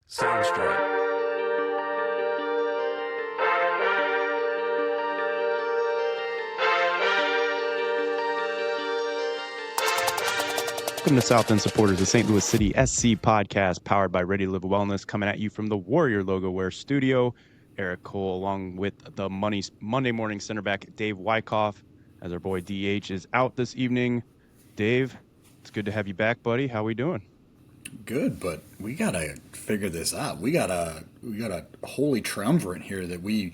Soundstripe. Welcome to South End Supporters, the St. Louis City SC podcast powered by Ready to Live Wellness, coming at you from the Warrior Logo Wear studio. Eric Cole, along with the Monday morning center back Dave Wyckoff, as our boy DH is out this evening. Dave, it's good to have you back, buddy. How we doing? Good, but we gotta figure this out. We got a holy triumvirate here that we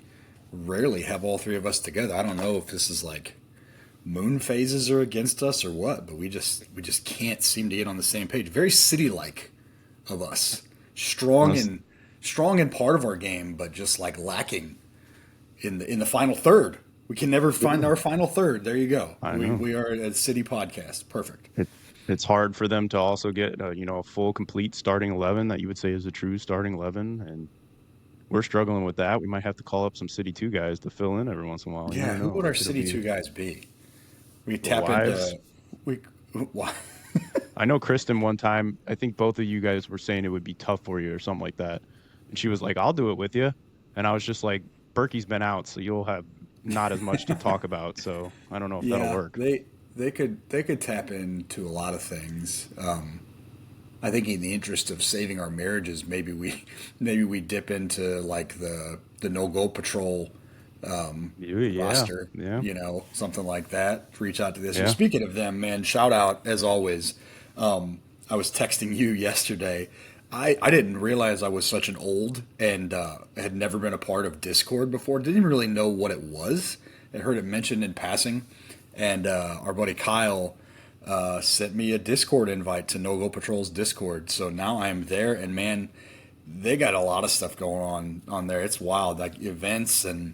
rarely have all three of us together. I don't know if this is like moon phases are against us or what, but we just can't seem to get on the same page. Very city like of us. Strong in part of our game, but just like lacking in the final third. We can never find our final third. There you go. We are a city podcast. Perfect. It's hard for them to also get a full complete starting 11 that you would say is a true starting 11, and we're struggling with that. We might have to call up some City 2 guys to fill in every once in a while. Yeah, who would our City 2 guys be? We tap Wives. into we why I know Kristen one time, I think both of you guys were saying it would be tough for you or something like that. And she was like, I'll do it with you. And I was just like, Berkey's been out, so you'll have not as much to talk about. So I don't know if that'll work. they could tap into a lot of things. I think in the interest of saving our marriages, maybe we dip into like the no goal patrol roster, something like that. Reach out to this. Yeah. Speaking of them, man, shout out as always. I was texting you yesterday. I didn't realize I was such an old and had never been a part of Discord before. Didn't really know what it was. I heard it mentioned in passing, and our buddy Kyle sent me a Discord invite to No Go Patrol's Discord. So now I'm there, and man, they got a lot of stuff going on there. It's wild, like events and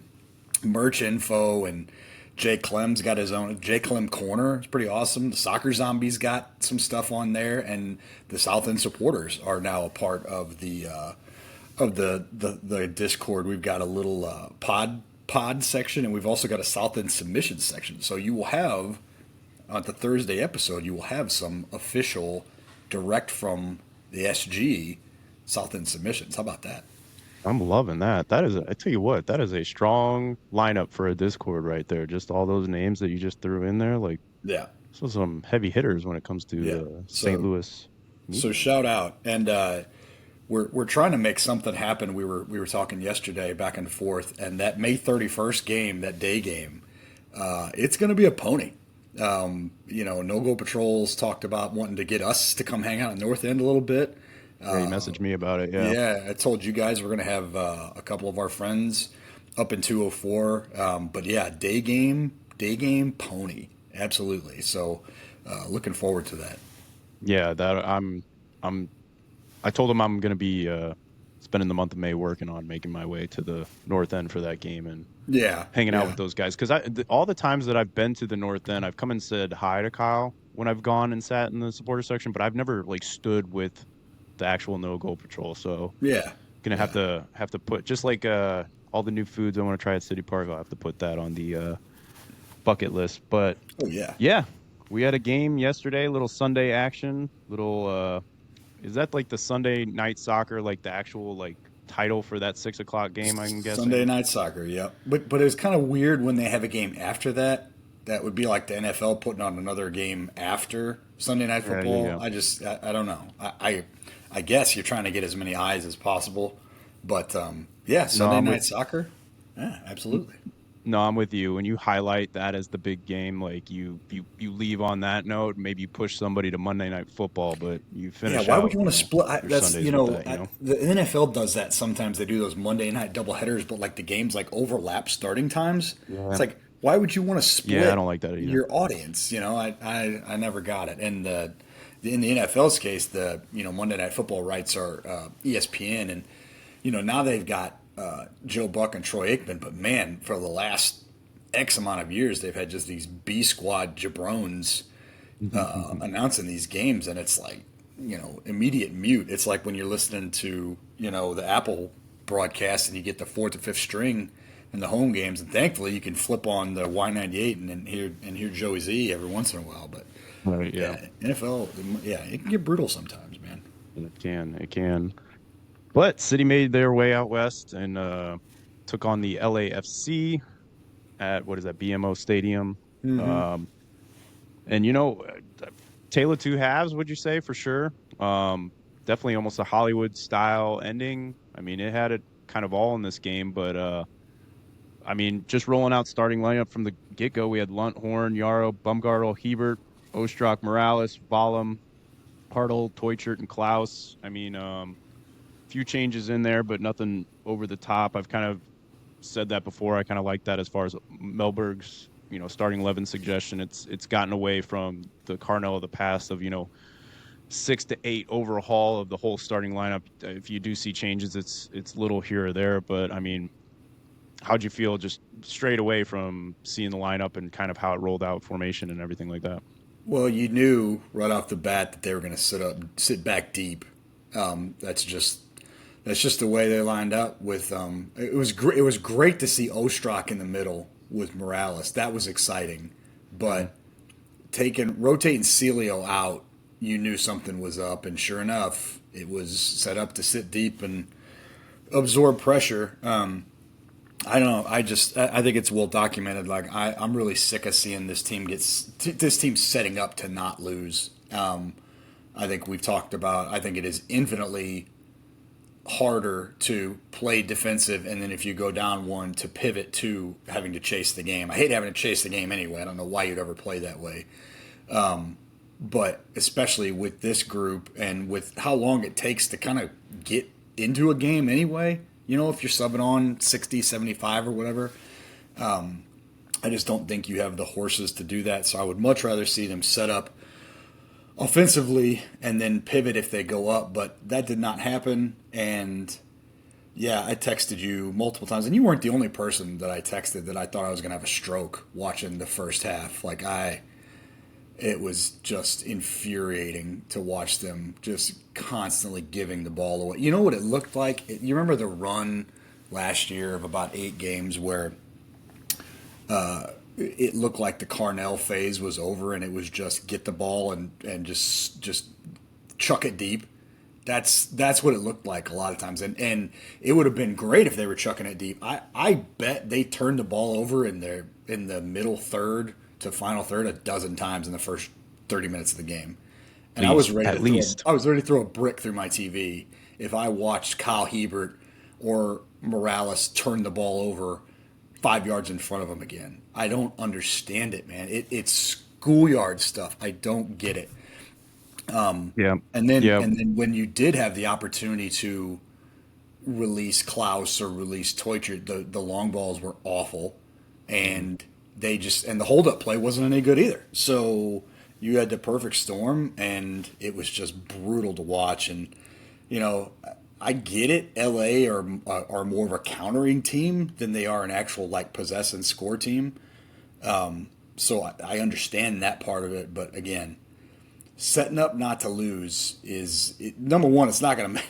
merch info, and Jay Clem's got his own Jay Clem Corner. It's pretty awesome. The Soccer Zombies got some stuff on there, and the South End supporters are now a part of the Discord. We've got a little pod section, and we've also got a South End submission section. So you will have on the Thursday episode, you will have some official direct from the SG South End submissions. How about that? I'm loving that. I tell you what, that is a strong lineup for a Discord right there. Just all those names that you just threw in there. Like, Yeah. so some heavy hitters when it comes to Yeah. St. Louis. So shout out, and we're trying to make something happen. We were talking yesterday back and forth, and that May 31st game, that day game, it's going to be a pony. No Go Patrols talked about wanting to get us to come hang out in North End a little bit. Yeah, he messaged me about it. Yeah. Yeah, I told you guys we're going to have a couple of our friends up in 204. But yeah, day game, pony, absolutely. So looking forward to that. Yeah, I told him I'm going to be spending the month of May working on making my way to the North End for that game and hanging out with those guys. Because all the times that I've been to the North End, I've come and said hi to Kyle when I've gone and sat in the supporter section, but I've never like stood with the actual No Goal Patrol. So gonna have to put, just like all the new foods I want to try at City Park, I'll have to put that on the bucket list. But we had a game yesterday, little Sunday action, little is that like the Sunday night soccer, like the actual like title for that 6 o'clock game, I can guess? Sunday night soccer, yep. But it was kind of weird when they have a game after that. That would be like the NFL putting on another game after Sunday night football. Yeah. I don't know. I guess you're trying to get as many eyes as possible. But Sunday night soccer, absolutely. No, I'm with you. When you highlight that as the big game, like you leave on that note, maybe you push somebody to Monday Night Football, but you finish. Yeah, why would you want to split? The NFL does that sometimes. They do those Monday night doubleheaders, but like the games like overlap starting times. Yeah. It's like, why would you want to split? Yeah, I don't like that either. Your audience, I never got it. And in the NFL's case, the Monday Night Football rights are ESPN, and now they've got Joe Buck and Troy Aikman, but man, for the last X amount of years, they've had just these B squad jabrones announcing these games, and it's like, immediate mute. It's like when you're listening to, the Apple broadcast and you get the fourth or fifth string in the home games, and thankfully you can flip on the Y98 and hear Joey Z every once in a while. But NFL, it can get brutal sometimes, man. It can. But City made their way out west and took on the LAFC at what is that, BMO Stadium. Mm-hmm. Um, and Tale of Two Halves, would you say, for sure? Definitely almost a Hollywood style ending. I mean, it had it kind of all in this game, but I mean, just rolling out starting lineup from the get go, we had Lunthorn, Yarrow, Bumgartle, Hebert, Ostrak, Morales, Vollum, Hartle, Teutschert, and Klaus. I mean, few changes in there, but nothing over the top. I've kind of said that before. I kind of like that as far as Melberg's, starting 11 suggestion. It's gotten away from the Carnell of the past of, 6 to 8 overhaul of the whole starting lineup. If you do see changes, it's little here or there. But I mean, how'd you feel just straight away from seeing the lineup and kind of how it rolled out, formation and everything like that? Well, you knew right off the bat that they were going to sit back deep. That's just the way they lined up. With it was great. It was great to see Ostrak in the middle with Morales. That was exciting, Mm-hmm. but rotating Celio out, you knew something was up, and sure enough, it was set up to sit deep and absorb pressure. I don't know. I think it's well documented. Like I'm really sick of seeing this team setting up to not lose. I think we've talked about. I think it is infinitely harder to play defensive, and then if you go down one, to pivot to having to chase the game. I hate having to chase the game anyway. I don't know why you'd ever play that way. But especially with this group and with how long it takes to kind of get into a game anyway, if you're subbing on 60, 75 or whatever, I just don't think you have the horses to do that. So I would much rather see them set up offensively and then pivot if they go up. But that did not happen. And yeah, I texted you multiple times, and you weren't the only person that I texted that I thought I was going to have a stroke watching the first half. It was just infuriating to watch them just constantly giving the ball away. You know what it looked like? You remember the run last year of about 8 games where it looked like the Carnell phase was over, and it was just get the ball and just chuck it deep. That's what it looked like a lot of times, and it would have been great if they were chucking it deep. I bet they turned the ball over in the middle third to final third a dozen times in the first 30 minutes of the game, and At least. I was ready to throw a brick through my TV if I watched Kyle Hebert or Morales turn the ball over 5 yards in front of him again. I don't understand it, man. It's schoolyard stuff. I don't get it. Yeah. And then Yeah. and then when you did have the opportunity to release Klaus or release Teutschert, the long balls were awful, and the hold up play wasn't any good either. So you had the perfect storm, and it was just brutal to watch. And you know, I get it. LA are more of a countering team than they are an actual like possess and score team. So I understand that part of it, but again, setting up not to lose number one. It's not going to.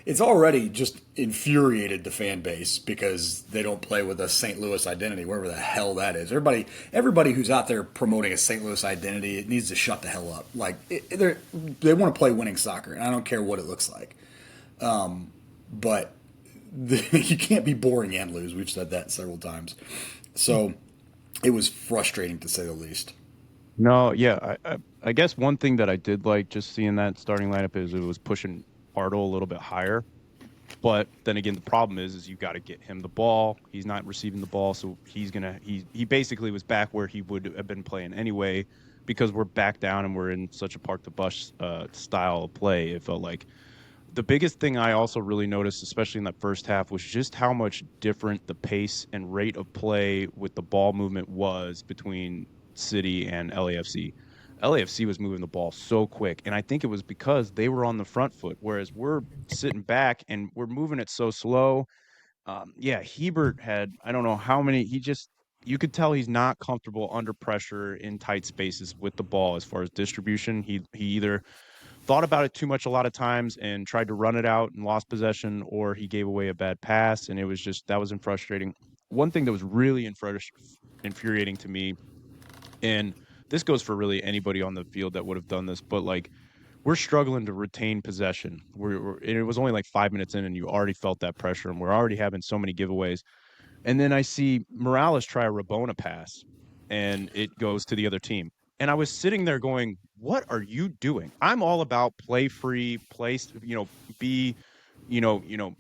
It's already just infuriated the fan base because they don't play with a St. Louis identity, wherever the hell that is. Everybody who's out there promoting a St. Louis identity, it needs to shut the hell up. Like they want to play winning soccer, and I don't care what it looks like. But you can't be boring and lose. We've said that several times. So it was frustrating to say the least. No, yeah. I guess one thing that I did like just seeing that starting lineup is it was pushing Pardo a little bit higher. But then again, the problem is you got to get him the ball. He's not receiving the ball, so he basically was back where he would have been playing anyway, because we're back down and we're in such a park the bus style of play. It felt like the biggest thing I also really noticed, especially in that first half, was just how much different the pace and rate of play with the ball movement was between City and LAFC. LAFC was moving the ball so quick, and I think it was because they were on the front foot, whereas we're sitting back and we're moving it so slow. Yeah, Hebert had, I don't know how many. You could tell he's not comfortable under pressure in tight spaces with the ball as far as distribution. He either thought about it too much a lot of times and tried to run it out and lost possession, or he gave away a bad pass, and it was just that was frustrating. One thing that was really infuriating to me, and this goes for really anybody on the field that would have done this, but like we're struggling to retain possession. And it was only like 5 minutes in, and you already felt that pressure, and we're already having so many giveaways. And then I see Morales try a Rabona pass, and it goes to the other team. And I was sitting there going, "What are you doing?" I'm all about play free, be, you know, you know,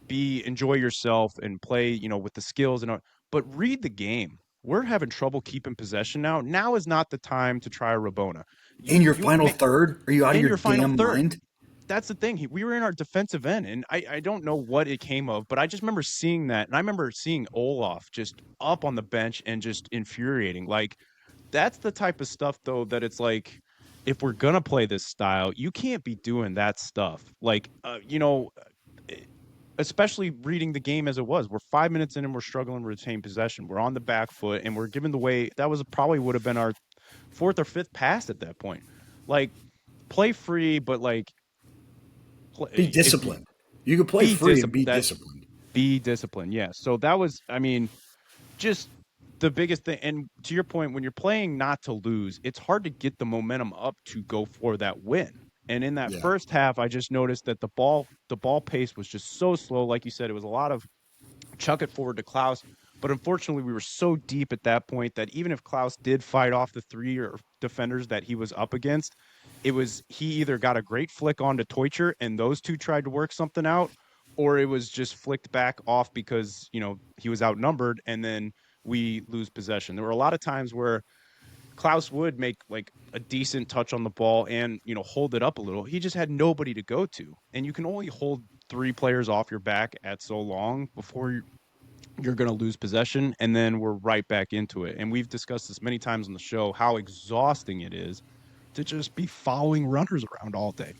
enjoy yourself and play, with the skills but read the game. We're having trouble keeping possession now. Now is not the time to try a Rabona. In your You final third? Are you out of in your your final damn third. mind? That's the thing. We were in our defensive end, and I don't know what it came of, but I just remember seeing that, and I remember seeing Olaf just up on the bench and just infuriating. Like, that's the type of stuff, though, that it's like, if we're gonna play this style, you can't be doing that stuff. Like, eh, especially reading the game as it was. We're 5 minutes in and we're struggling to retain possession. We're on the back foot and we're giving the way. That was probably would have been our fourth or fifth pass at that point. Like, play free, but like, Be if you disciplined. You can play be free and disciplined, be that disciplined. be disciplined. Yeah. So that was, I mean, just the biggest thing. And to your point, when you're playing not to lose, it's hard to get the momentum up to go for that win. And in that Yeah. first half, I just noticed that the ball pace was just so slow. Like you said, it was a lot of chuck it forward to Klaus. But unfortunately, we were so deep at that point that even if Klaus did fight off the three or defenders that he was up against, he either got a great flick onto Teutcher and those two tried to work something out, or it was just flicked back off because he was outnumbered, and then we lose possession. There were a lot of times where Klaus would make like a decent touch on the ball and hold it up a little. He just had nobody to go to, and you can only hold three players off your back at so long before you're going to lose possession, and then we're right back into it. And we've discussed this many times on the show how exhausting it is to just be following runners around all day.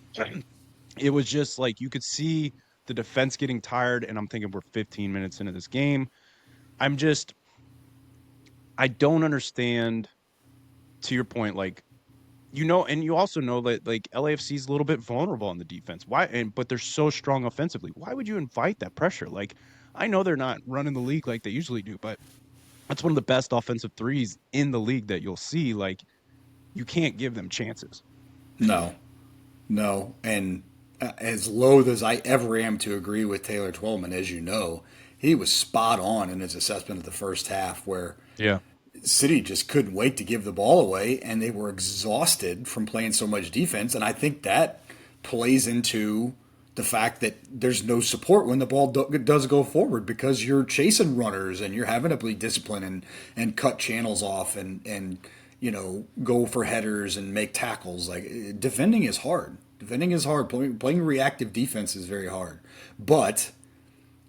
It was just like you could see the defense getting tired, and I'm thinking we're 15 minutes into this game. I'm just I don't understand, to your point, like, and you also know that like LAFC is a little bit vulnerable on the defense. But they're so strong offensively. Why would you invite that pressure? Like, I know they're not running the league like they usually do, but that's one of the best offensive threes in the league that you'll see. Like, you can't give them chances. No, no. And as loath as I ever am to agree with Taylor Twellman, as you know, he was spot on in his assessment of the first half, where Yeah. City just couldn't wait to give the ball away, and they were exhausted from playing so much defense. And I think that plays into the fact that there's no support when the ball does go forward, because you're chasing runners and you're having to be disciplined and cut channels off and go for headers and make tackles. Like, defending is hard. Defending is hard. Playing reactive defense is very hard. But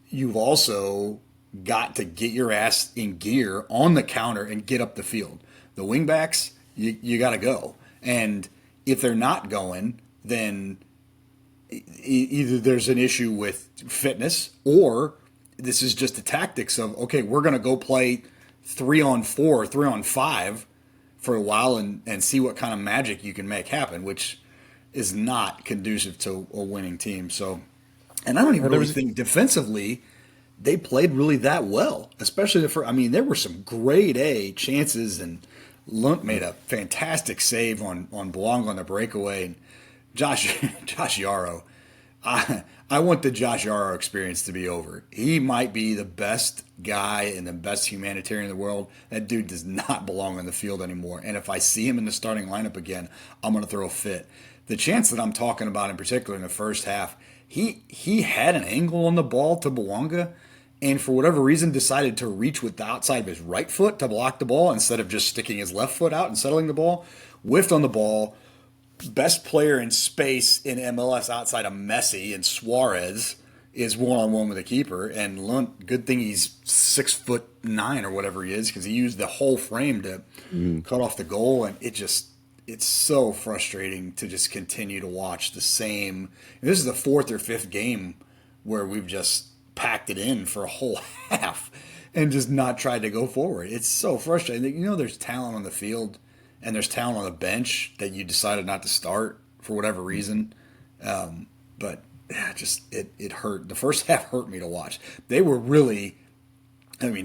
you've also got to get your ass in gear on the counter and get up the field. The wingbacks, you got to go. And if they're not going, then either there's an issue with fitness, or this is just the tactics of, okay, we're going to go play 3-on-4, 3-on-5 for a while and see what kind of magic you can make happen, which is not conducive to a winning team. So, and I don't even really think defensively they played really that well, especially there were some grade A chances, and Lund made a fantastic save on Belong on the breakaway. And Josh Yarrow, I want the Josh Yarrow experience to be over. He might be the best guy and the best humanitarian in the world. That dude does not belong on the field anymore. And if I see him in the starting lineup again, I'm going to throw a fit. The chance that I'm talking about in particular in the first half, he had an angle on the ball to Bouanga, and for whatever reason decided to reach with the outside of his right foot to block the ball instead of just sticking his left foot out and settling the ball. Whiffed on the ball. Best player in space in MLS outside of Messi and Suarez is one-on-one with the keeper. And Lund, good thing he's 6'9" or whatever he is, because he used the whole frame to cut off the goal. And it's so frustrating to just continue to watch the same. This is the fourth or fifth game where we've just packed it in for a whole half and just not tried to go forward. It's so frustrating. There's talent on the field and there's talent on the bench that you decided not to start for whatever reason. But it hurt. The first half hurt me to watch. They were really,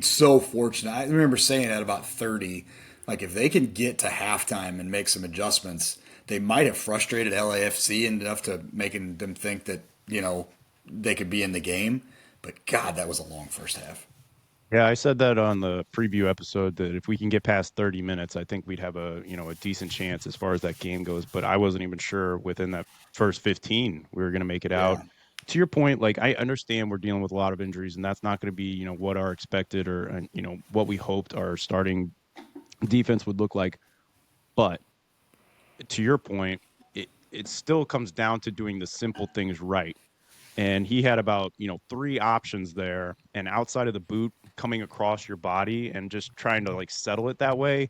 so fortunate. I remember saying at about 30, like, if they can get to halftime and make some adjustments, they might have frustrated LAFC enough to making them think that they could be in the game. But God, that was a long first half. Yeah, I said that on the preview episode that if we can get past 30 minutes, I think we'd have a decent chance as far as that game goes. But I wasn't even sure within that first 15 we were going to make it out. Yeah, To your point, like I understand we're dealing with a lot of injuries, and that's not going to be what our expected or what we hoped our starting defense would look like. But to your point, it still comes down to doing the simple things right. And he had about three options there, and outside of the boot coming across your body and just trying to like settle it that way,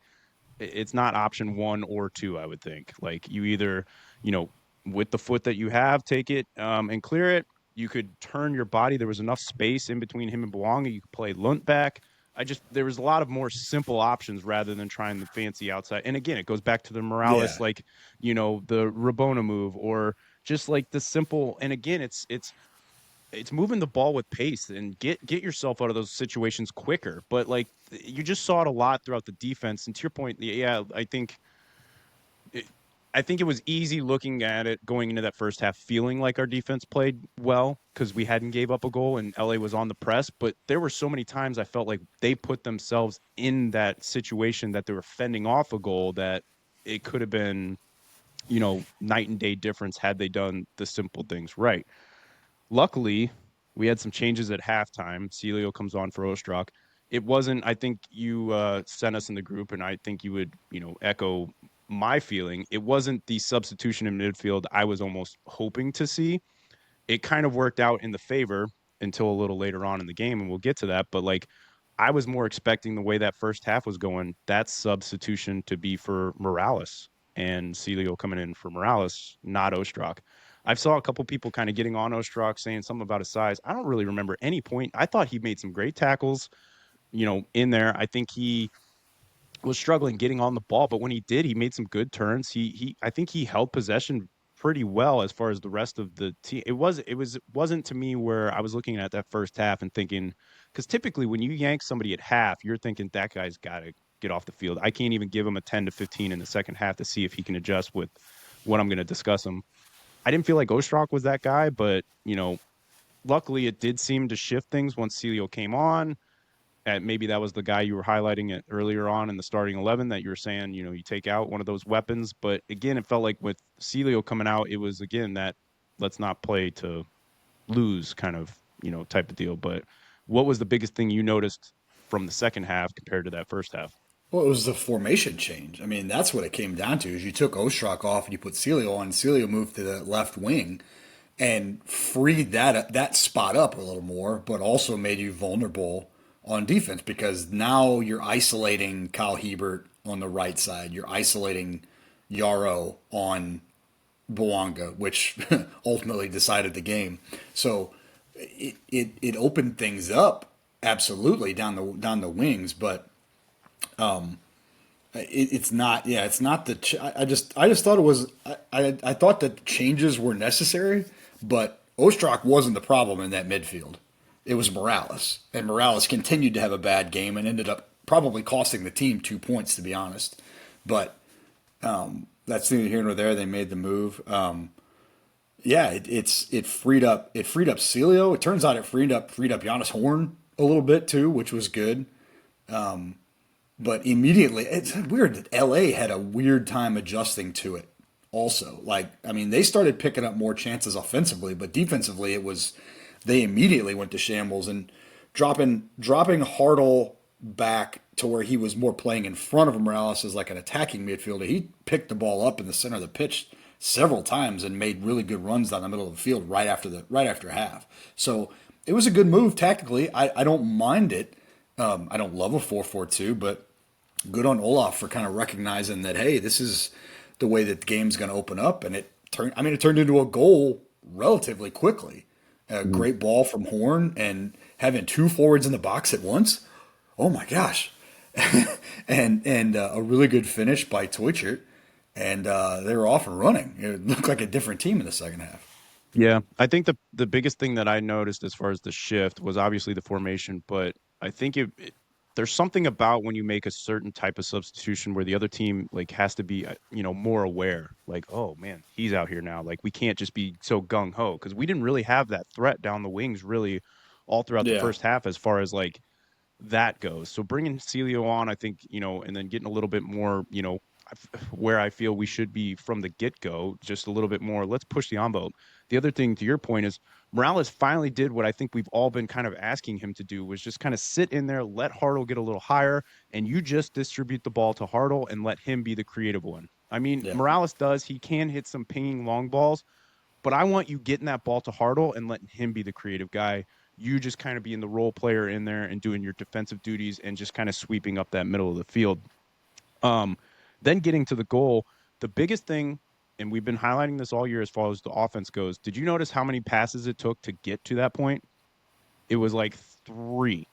it's not option one or two. I would think like you either you know with the foot that you have, take it and clear it. You could turn your body. There was enough space in between him and Belonga. You could play lunt back. There was a lot of more simple options rather than trying the fancy outside. And again, it goes back to the yeah, Morales, like the Rabona move, or just like the simple. And again, it's moving the ball with pace and get yourself out of those situations quicker. But like you just saw it a lot throughout the defense. And to your point, yeah, it, I think it was easy looking at it going into that first half, feeling like our defense played well because we hadn't gave up a goal and LA was on the press. But there were so many times I felt like they put themselves in that situation that they were fending off a goal that it could have been, night and day difference had they done the simple things right. Luckily, we had some changes at halftime. Celio comes on for Ostrak. It wasn't, I think you sent us in the group, and I think you would, echo my feeling. It wasn't the substitution in midfield I was almost hoping to see. It kind of worked out in the favor until a little later on in the game, and we'll get to that. But like, I was more expecting the way that first half was going, that substitution to be for Morales and Celio coming in for Morales, not Ostrak. I saw a couple people kind of getting on Ostrak saying something about his size. I don't really remember any point. I thought he made some great tackles, in there. I think he was struggling getting on the ball, but when he did, he made some good turns. He I think he held possession pretty well as far as the rest of the team. It wasn't to me where I was looking at that first half and thinking, because typically when you yank somebody at half, you're thinking that guy's got to get off the field. I can't even give him a 10 to 15 in the second half to see if he can adjust with what I'm going to discuss him. I didn't feel like Ostrak was that guy, but luckily it did seem to shift things once Celio came on. And maybe that was the guy you were highlighting it earlier on in the starting 11 that you were saying, you take out one of those weapons. But again, it felt like with Celio coming out, it was again that let's not play to lose kind of, type of deal. But what was the biggest thing you noticed from the second half compared to that first half? Well, it was the formation change. I mean, that's what it came down to. Is you took Ostrak off and you put Celio on. Celio moved to the left wing and freed that spot up a little more, but also made you vulnerable on defense because now you're isolating Kyle Hebert on the right side. You're isolating Yarrow on Boanga, which ultimately decided the game. So it opened things up absolutely down the wings, but it's not. Yeah, it's not the. I just thought it was. I thought that changes were necessary, but Ostrak wasn't the problem in that midfield. It was Morales, and Morales continued to have a bad game and ended up probably costing the team 2 points, to be honest. But that's neither here nor there. They made the move. Yeah, it freed up Celio. It turns out it freed up Giannis Horn a little bit too, which was good. But immediately, it's weird that LA had a weird time adjusting to it. Also, like I mean, they started picking up more chances offensively, but defensively, they immediately went to shambles and dropping Hartle back to where he was more playing in front of Morales as like an attacking midfielder. He picked the ball up in the center of the pitch several times and made really good runs down the middle of the field right after half. So it was a good move tactically. I don't mind it. I don't love a 4-4-2, but good on Olaf for kind of recognizing that, hey, this is the way that the game's going to open up. And it turned into a goal relatively quickly. A great ball from Horn and having two forwards in the box at once. Oh my gosh. and a really good finish by Teutschert. And they were off and running. It looked like a different team in the second half. Yeah, I think the biggest thing that I noticed as far as the shift was obviously the formation, but I think there's something about when you make a certain type of substitution where the other team like has to be more aware, like, oh man, he's out here now, like we can't just be so gung-ho, because we didn't really have that threat down the wings really all throughout the Yeah. first half as far as like that goes. So bringing Celio on, I think, and then getting a little bit more, where I feel we should be from the get-go, just a little bit more. Let's push the envelope. The other thing, to your point, is Morales finally did what I think we've all been kind of asking him to do, was just kind of sit in there, let Hartle get a little higher, and you just distribute the ball to Hartle and let him be the creative one. I mean, Yeah. Morales he can hit some pinging long balls, but I want you getting that ball to Hartle and letting him be the creative guy. You just kind of being the role player in there and doing your defensive duties and just kind of sweeping up that middle of the field. Um, then getting to the goal, the biggest thing, and we've been highlighting this all year as far as the offense goes. Did you notice how many passes it took to get to that point? It was like 3,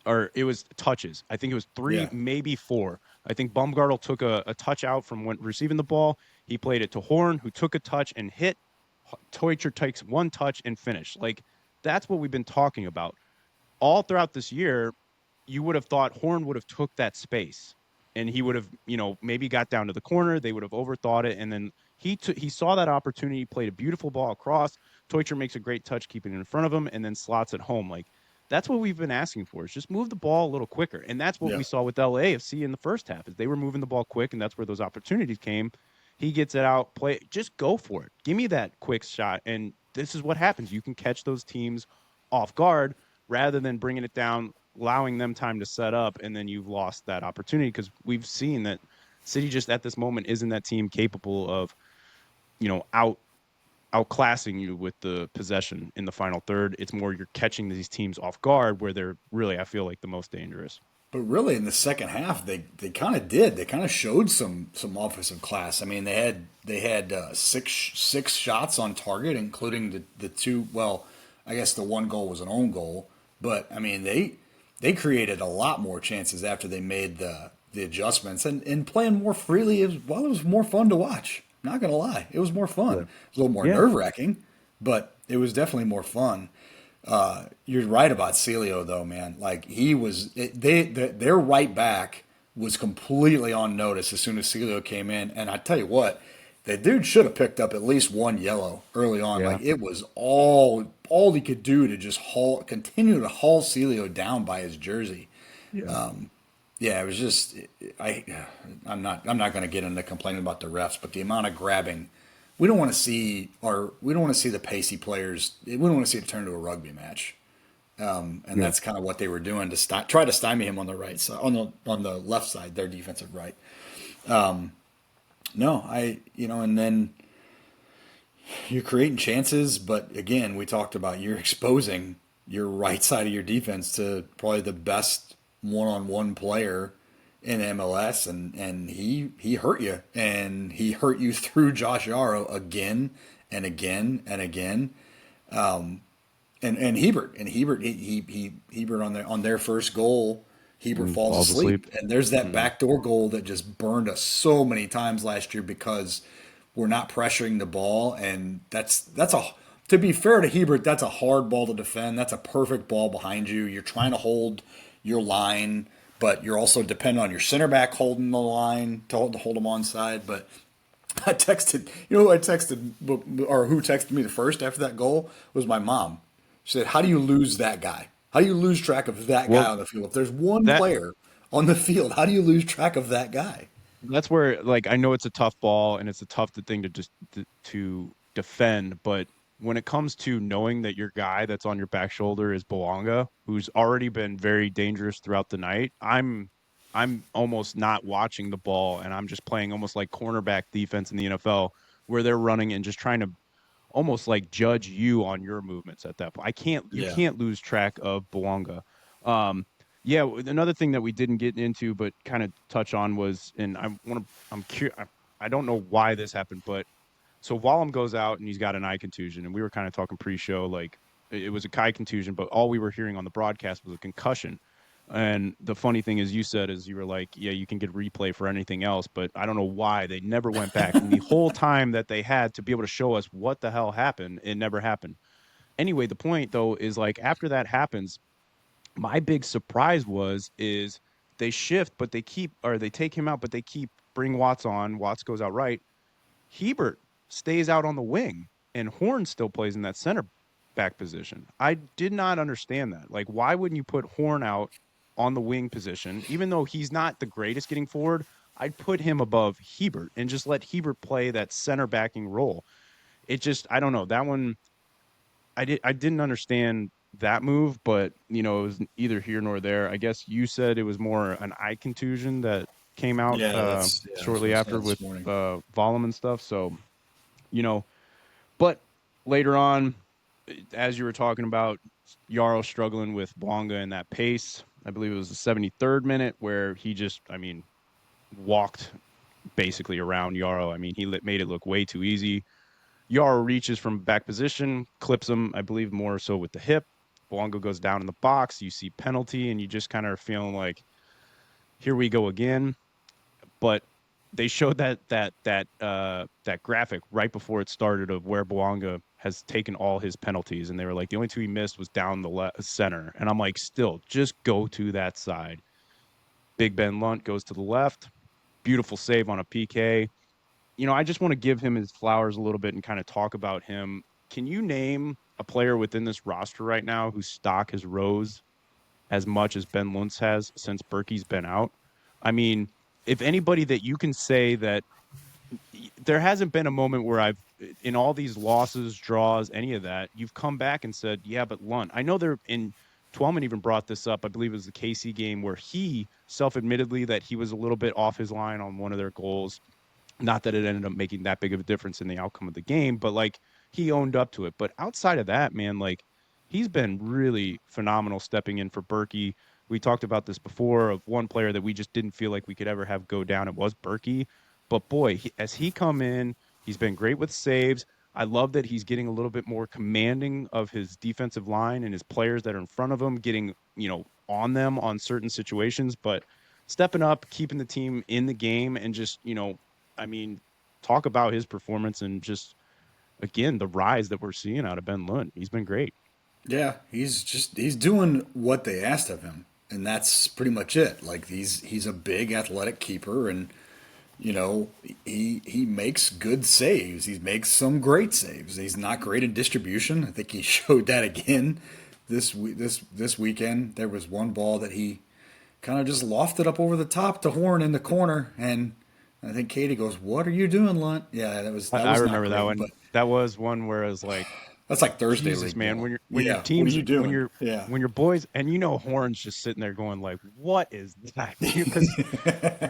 or it was touches. I think it was 3, Yeah. maybe 4. I think Baumgartel took a touch out from when receiving the ball. He played it to Horn, who took a touch and hit. Teutcher takes 1 touch and finished. Like, that's what we've been talking about all throughout this year. You would have thought Horn would have took that space and he would have, maybe got down to the corner. They would have overthought it. And then he saw that opportunity, played a beautiful ball across. Teutcher makes a great touch, keeping it in front of him, and then slots it home. Like, that's what we've been asking for, is just move the ball a little quicker. And that's what Yeah. we saw with LAFC in the first half, is they were moving the ball quick, and that's where those opportunities came. He gets it out, play, just go for it. Give me that quick shot. And this is what happens. You can catch those teams off guard rather than bringing it down, allowing them time to set up, and then you've lost that opportunity, because we've seen that City just at this moment isn't that team capable of, outclassing you with the possession in the final third. It's more you're catching these teams off guard where they're really, I feel like, the most dangerous. But really, in the second half, they kind of did. They kind of showed some offensive class. I mean, they had six shots on target, including the 2. Well, I guess the 1 goal was an own goal, but I mean they created a lot more chances after they made the adjustments, and playing more freely as well. It was more fun to watch. Not gonna lie, it was more fun. Yeah. It was a little more Yeah. nerve wracking, but it was definitely more fun. You're right about Celio, though, man. Like, he was, their right back was completely on notice as soon as Celio came in. And I tell you what, the dude should have picked up at least 1 yellow early on. Yeah. Like, it was all he could do to just continue to haul Celio down by his jersey. Yeah. Yeah, it was just, I'm not going to get into complaining about the refs, but the amount of grabbing. We don't want to see the pacey players. We don't want to see it turn into a rugby match, and Yeah. that's kind of what they were doing to try to stymie him on the right side, on the left side, their defensive right. No, and then you're creating chances, but again, we talked about, you're exposing your right side of your defense to probably the best one-on-one player in MLS, and he hurt you, and he hurt you through Josh Yarrow again and again and again, and Hebert, Hebert on their first goal, Hebert falls asleep, and there's that backdoor goal that just burned us so many times last year because we're not pressuring the ball, and that's a, to be fair to Hebert, that's a hard ball to defend. That's a perfect ball behind you. You're trying to hold your line, but you're also dependent on your center back holding the line to hold them on side. But I texted, who texted me the first after that goal was my mom. She said, "How do you lose that guy? How do you lose track of that guy on the field? If there's one that player on the field, how do you lose track of that guy?" that's where, like, I know it's a tough ball and it's a tough thing to just to defend, but when it comes to knowing that your guy that's on your back shoulder is Boanga, who's already been very dangerous throughout the night, I'm almost not watching the ball, and I'm just playing almost like cornerback defense in the NFL, where they're running and just trying to almost like judge you on your movements at that point. You Yeah. can't lose track of Boanga. Yeah, another thing that we didn't get into but kind of touch on was, and I'm curious, I don't know why this happened, but so Wallem goes out and he's got an eye contusion, and we were kind of talking pre-show, like it was a eye contusion, but all we were hearing on the broadcast was a concussion. And the funny thing is, you said, is you were like, yeah, you can get replay for anything else, but I don't know why they never went back. And the whole time that they had to be able to show us what the hell happened, it never happened. Anyway, the point though is, like, after that happens, My big surprise is they shift, but they take him out, but they keep bring Watts on. Watts goes out right. Hebert stays out on the wing, and Horn still plays in that center back position. I did not understand that. Like, why wouldn't you put Horn out on the wing position, even though he's not the greatest getting forward? I'd put him above Hebert and just let Hebert play that center backing role. It just, I don't know, that one. I didn't understand that move, but it was either here nor there. I guess you said it was more an eye contusion that came out That's what shortly I after saw with this morning. Vollum and stuff. So, you know, but later on, as you were talking about, Yarrow struggling with Bouanga and that pace. I believe it was the 73rd minute where he just, I mean, walked basically around Yarrow. I mean, he made it look way too easy. Yarrow reaches from back position, clips him, I believe, more so with the hip. Bouanga goes down in the box. You see penalty, and you just kind of are feeling like, here we go again. But they showed that graphic right before it started of where Bouanga has taken all his penalties, and they were like the only two he missed was down the center, and I'm like, still, just go to that side. Big Ben Lunt goes to the left, beautiful save on a PK. I just want to give him his flowers a little bit and kind of talk about him. Can you name a player within this roster right now whose stock has rose as much as Ben Luntz has since Berkey's been out? I mean, if anybody that you can say that there hasn't been a moment where in all these losses, draws, any of that, you've come back and said, yeah, but Lunt. I know they're in. Twelman even brought this up. I believe it was the KC game where he self-admittedly that he was a little bit off his line on one of their goals. Not that it ended up making that big of a difference in the outcome of the game, but like he owned up to it. But outside of that, man, like he's been really phenomenal stepping in for Berkey. We talked about this before of one player that we just didn't feel like we could ever have go down. It was Berkey. But boy, as he come in, he's been great with saves. I love that he's getting a little bit more commanding of his defensive line and his players that are in front of him, getting, on them on certain situations, but stepping up, keeping the team in the game and just, I mean, talk about his performance and just again the rise that we're seeing out of Ben Lunt. He's been great. Yeah, he's doing what they asked of him, and that's pretty much it. Like he's a big athletic keeper, and he makes good saves. He makes some great saves. He's not great in distribution. I think he showed that again this weekend. There was one ball that he kind of just lofted up over the top to Horn in the corner, and I think Katie goes, "What are you doing, Lunt?" Yeah, that I was not remember that great, one. but That was one where I was like, that's like Thursday Jesus, league man, ball. when your Yeah, what are teams you doing? Yeah. when your boys and Horn's just sitting there going like, what is that? Because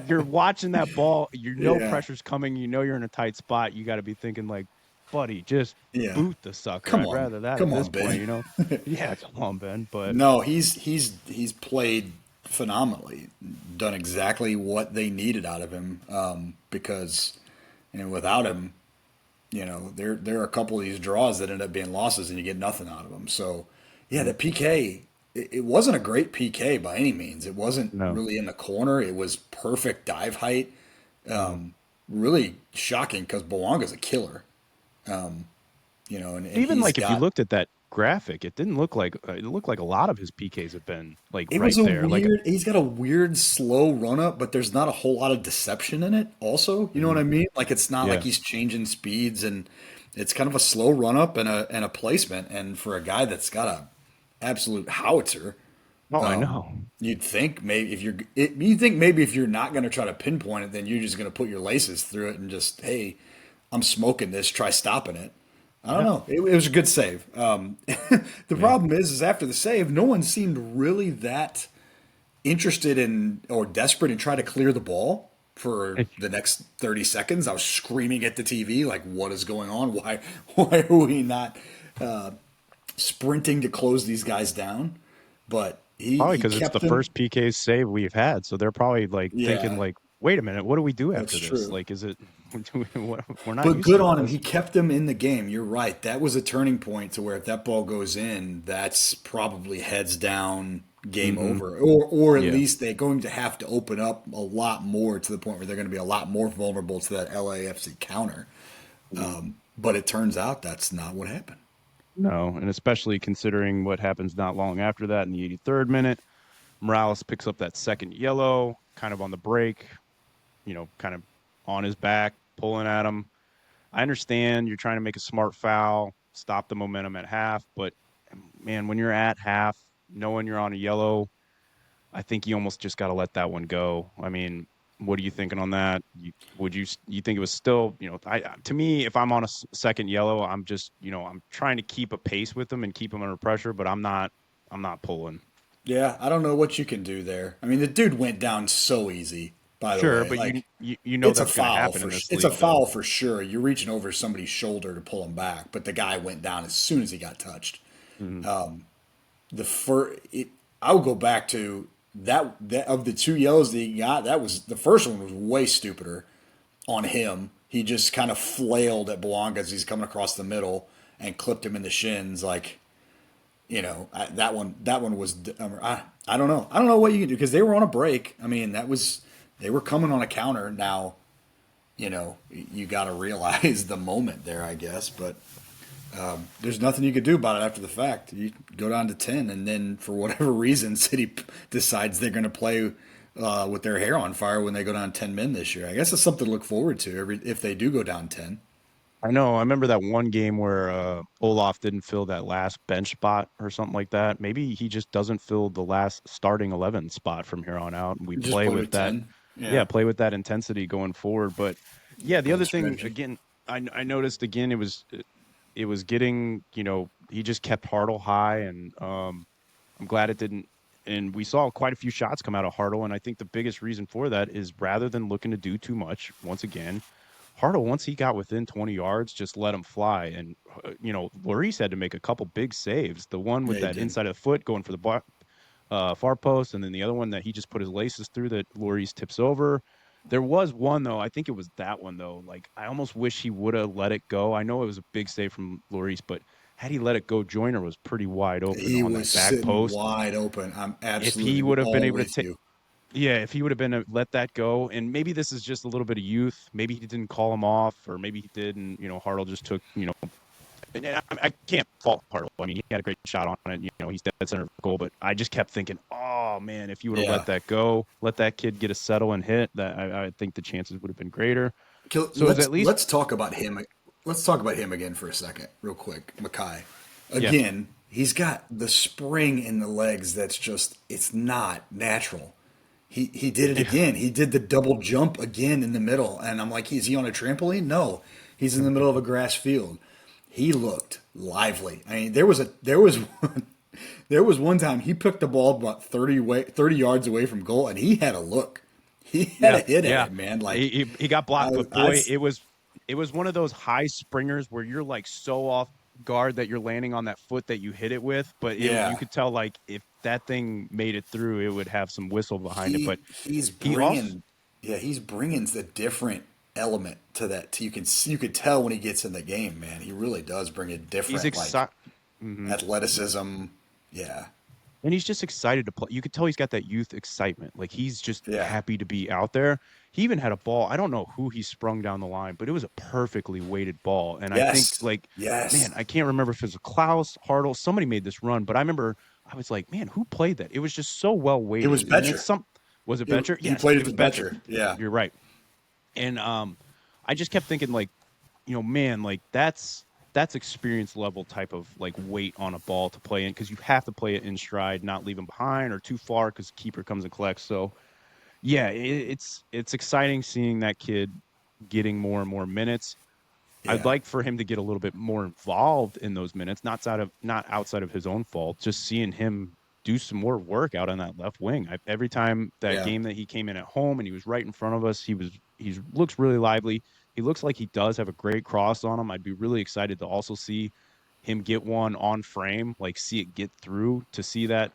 you're watching that ball, Yeah. pressure's coming, you're in a tight spot. You got to be thinking like, buddy, just Yeah. boot the sucker. I'd rather that at Come this on, point, Ben. Yeah, come on, Ben. But No, he's played phenomenally, done exactly what they needed out of him. Because, without him, there are a couple of these draws that end up being losses, and you get nothing out of them. So, yeah, the PK. It wasn't a great PK by any means. It wasn't no. really in the corner. It was perfect dive height. Mm-hmm. Really shocking because Bouanga's a killer. And Even he's like if you got. looked at that graphic, it didn't look like it looked like a lot of his PKs have been like It was right a there. Like, weird. He's got a weird slow run up, but there's not a whole lot of deception in it. Also, you know what mhm, I mean? Like it's not like yeah. he's changing speeds, and it's kind of a slow run up and a placement. And for a guy that's got a absolute howitzer, Oh, I know. you'd think maybe you think maybe if you're not going to try to pinpoint it, then you're just going to put your laces through it and just hey, I'm smoking this. Try stopping it. I don't Yeah, know. It was a good save. The yeah. problem is after the save, no one seemed really that interested in or desperate in trying to clear the ball for the next 30 seconds. I was screaming at the TV like, "What is going on? Why are we not sprinting to close these guys down?" But Probably he because it's the kept them. first PK save we've had, so they're probably like thinking Yeah, like, "Wait a minute, what do we do that's after this? true. Like, is it we're not But used good to on him. this?" He kept them in the game. You're right. That was a turning point to where if that ball goes in, that's probably heads down, game Hmm. over. Or at Yeah. least they're going to have to open up a lot more to the point where they're going to be a lot more vulnerable to that LAFC counter. Mhm. But it turns out that's not what happened. No, and especially considering what happens not long after that in the 83rd minute, Morales picks up that second yellow, kind of on the break, kind of on his back, pulling at him. I understand you're trying to make a smart foul, stop the momentum at half, but man, when you're at half, knowing you're on a yellow, I think you almost just got to let that one go. I mean, what are you thinking on that? You think it was still, to me, if I'm on a second yellow, I'm just, I'm trying to keep a pace with them and keep them under pressure, but I'm not pulling. Yeah, I don't know what you can do there. I mean, the dude went down so easy, by the Sure, way. but Like, you know that's going to happen in this it's a league, though. foul for sure. You're reaching over somebody's shoulder to pull him back, but the guy went down as soon as he got touched. Hmm. The first, I would go back to that of the two yellows that he got. That was the first one was way stupider on him. He just kind of flailed at Belonga as he's coming across the middle and clipped him in the shins. Like, that one was. I don't know. I don't know what you can do because they were on a break. I mean, they were coming on a counter. Now, you got to realize the moment there, I guess. But there's nothing you could do about it after the fact. You go down to 10, and then for whatever reason, City decides they're going to play with their hair on fire when they go down 10 men this year. I guess it's something to look forward to if they do go down 10. I know. I remember that one game where Olaf didn't fill that last bench spot or something like that. Maybe he just doesn't fill the last starting 11 spot from here on out, and we Just play play with with that. 10. Yeah, Yeah. play with that intensity going forward. But yeah, the Goal other thing strategy. again, I noticed again it was getting he just kept Hartle high, and I'm glad it didn't. And we saw quite a few shots come out of Hartle, and I think the biggest reason for that is rather than looking to do too much, once again, Hartle, once he got within 20 yards, just let him fly. And, Lloris had to make a couple big saves. The one Yeah, with he that did. inside of the foot going for the far post, and then the other one that he just put his laces through that Lloris tips over. There was one, though. I think it was that one, though. Like, I almost wish he would have let it go. I know it was a big save from Lloris, but had he let it go, Joyner was pretty wide open He on was that back sitting post. wide open. I'm If he absolutely would have been all able to with take, you. yeah, if he would have been let that go, and maybe this is just a little bit of youth. Maybe he didn't call him off, or maybe he did, and Hartle just took. And I can't fault Hartle. I mean, he had a great shot on it. He's dead center of the goal, but I just kept thinking, oh man, if you would have let Yeah. that go, let that kid get a settle and hit, that I think the chances would have been greater. So it's Let's at least, let's talk about him. Let's talk about him again for a second, real quick. Mackay, yeah, again, he's got the spring in the legs. That's just it's not natural. He did it yeah, again. He did the double jump again in the middle, and I'm like, is he on a trampoline? No, he's in the middle of a grass field. He looked lively. I mean, there was one, there was one time he picked the ball about 30 yards away from goal, and he had a look. He had a yeah, hit at yeah. it, man. Like He got I, blocked, but I, boy, it was one of those high springers where you're like so off guard that you're landing on that foot that you hit it with, but you yeah, could tell like if that thing made it through, it would have some whistle behind it. But he's he also bringing, yeah, he's bringing the different element to that. You could tell when he gets in the game, man. He really does bring a he's different like excited. athleticism. Yeah, And he's just excited to play. You could tell he's got that youth excitement. Like he's just yeah, happy to be out there. He even had a ball. I don't know who he sprung down the line, but it was a perfectly weighted ball. And I think yes, like, man, yes. I can't remember if it was Klaus, Hartle, somebody made this run, but I remember I was like, man, who played that? It was just so well It was weighted. And it's Betcher. some was it Betcher? He Yes, played it it to was Betcher. Betcher. Yeah, You're right. And I just kept thinking like, man, like that's experience level type of like weight on a ball to play in because you have to play it in stride, not leave him behind or too far because keeper comes and collects. So yeah, it's exciting seeing that kid getting more and more minutes. I'd yeah, like for him to get a little bit more involved in those minutes, not outside of his own fault. Just seeing him do some more work out on that left wing. Every time that yeah, game that he came in at home and he was right in front of us, he looks really lively. He looks like he does have a great cross on him. I'd be really excited to also see him get one on frame, like see it get through to see that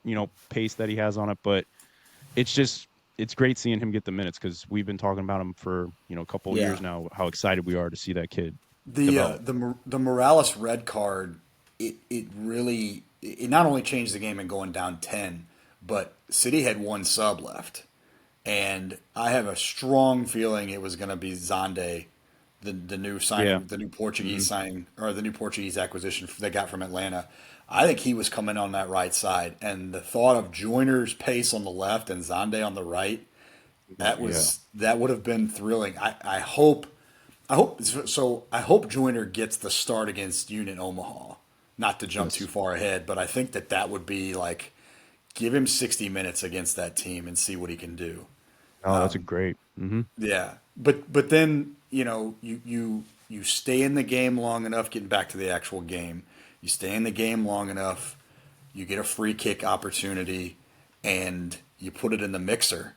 pace that he has on it. But it's just it's great seeing him get the minutes because we've been talking about him for a couple of yeah. years now. How excited we are to see that kid The develop. the Morales red card, it really it not only changed the game and going down 10, but City had one sub left, and I have a strong feeling it was going to be Zonde the new Yeah. signing, the new Portuguese Hmm. signing, or the new Portuguese acquisition they got from Atlanta. I think he was coming on that right side, and the thought of Joyner's pace on the left and Zonde on the right, Yeah. that would have been thrilling. I hope Joyner gets the start against Union Omaha. Not to jump too Yes. far ahead, but I think that would be like give him 60 minutes against that team and see what he can do. Oh, that's a great. Yeah, but then you stay in the game long enough. Getting back to the actual game, you stay in the game long enough. You get a free kick opportunity, and you put it in the mixer,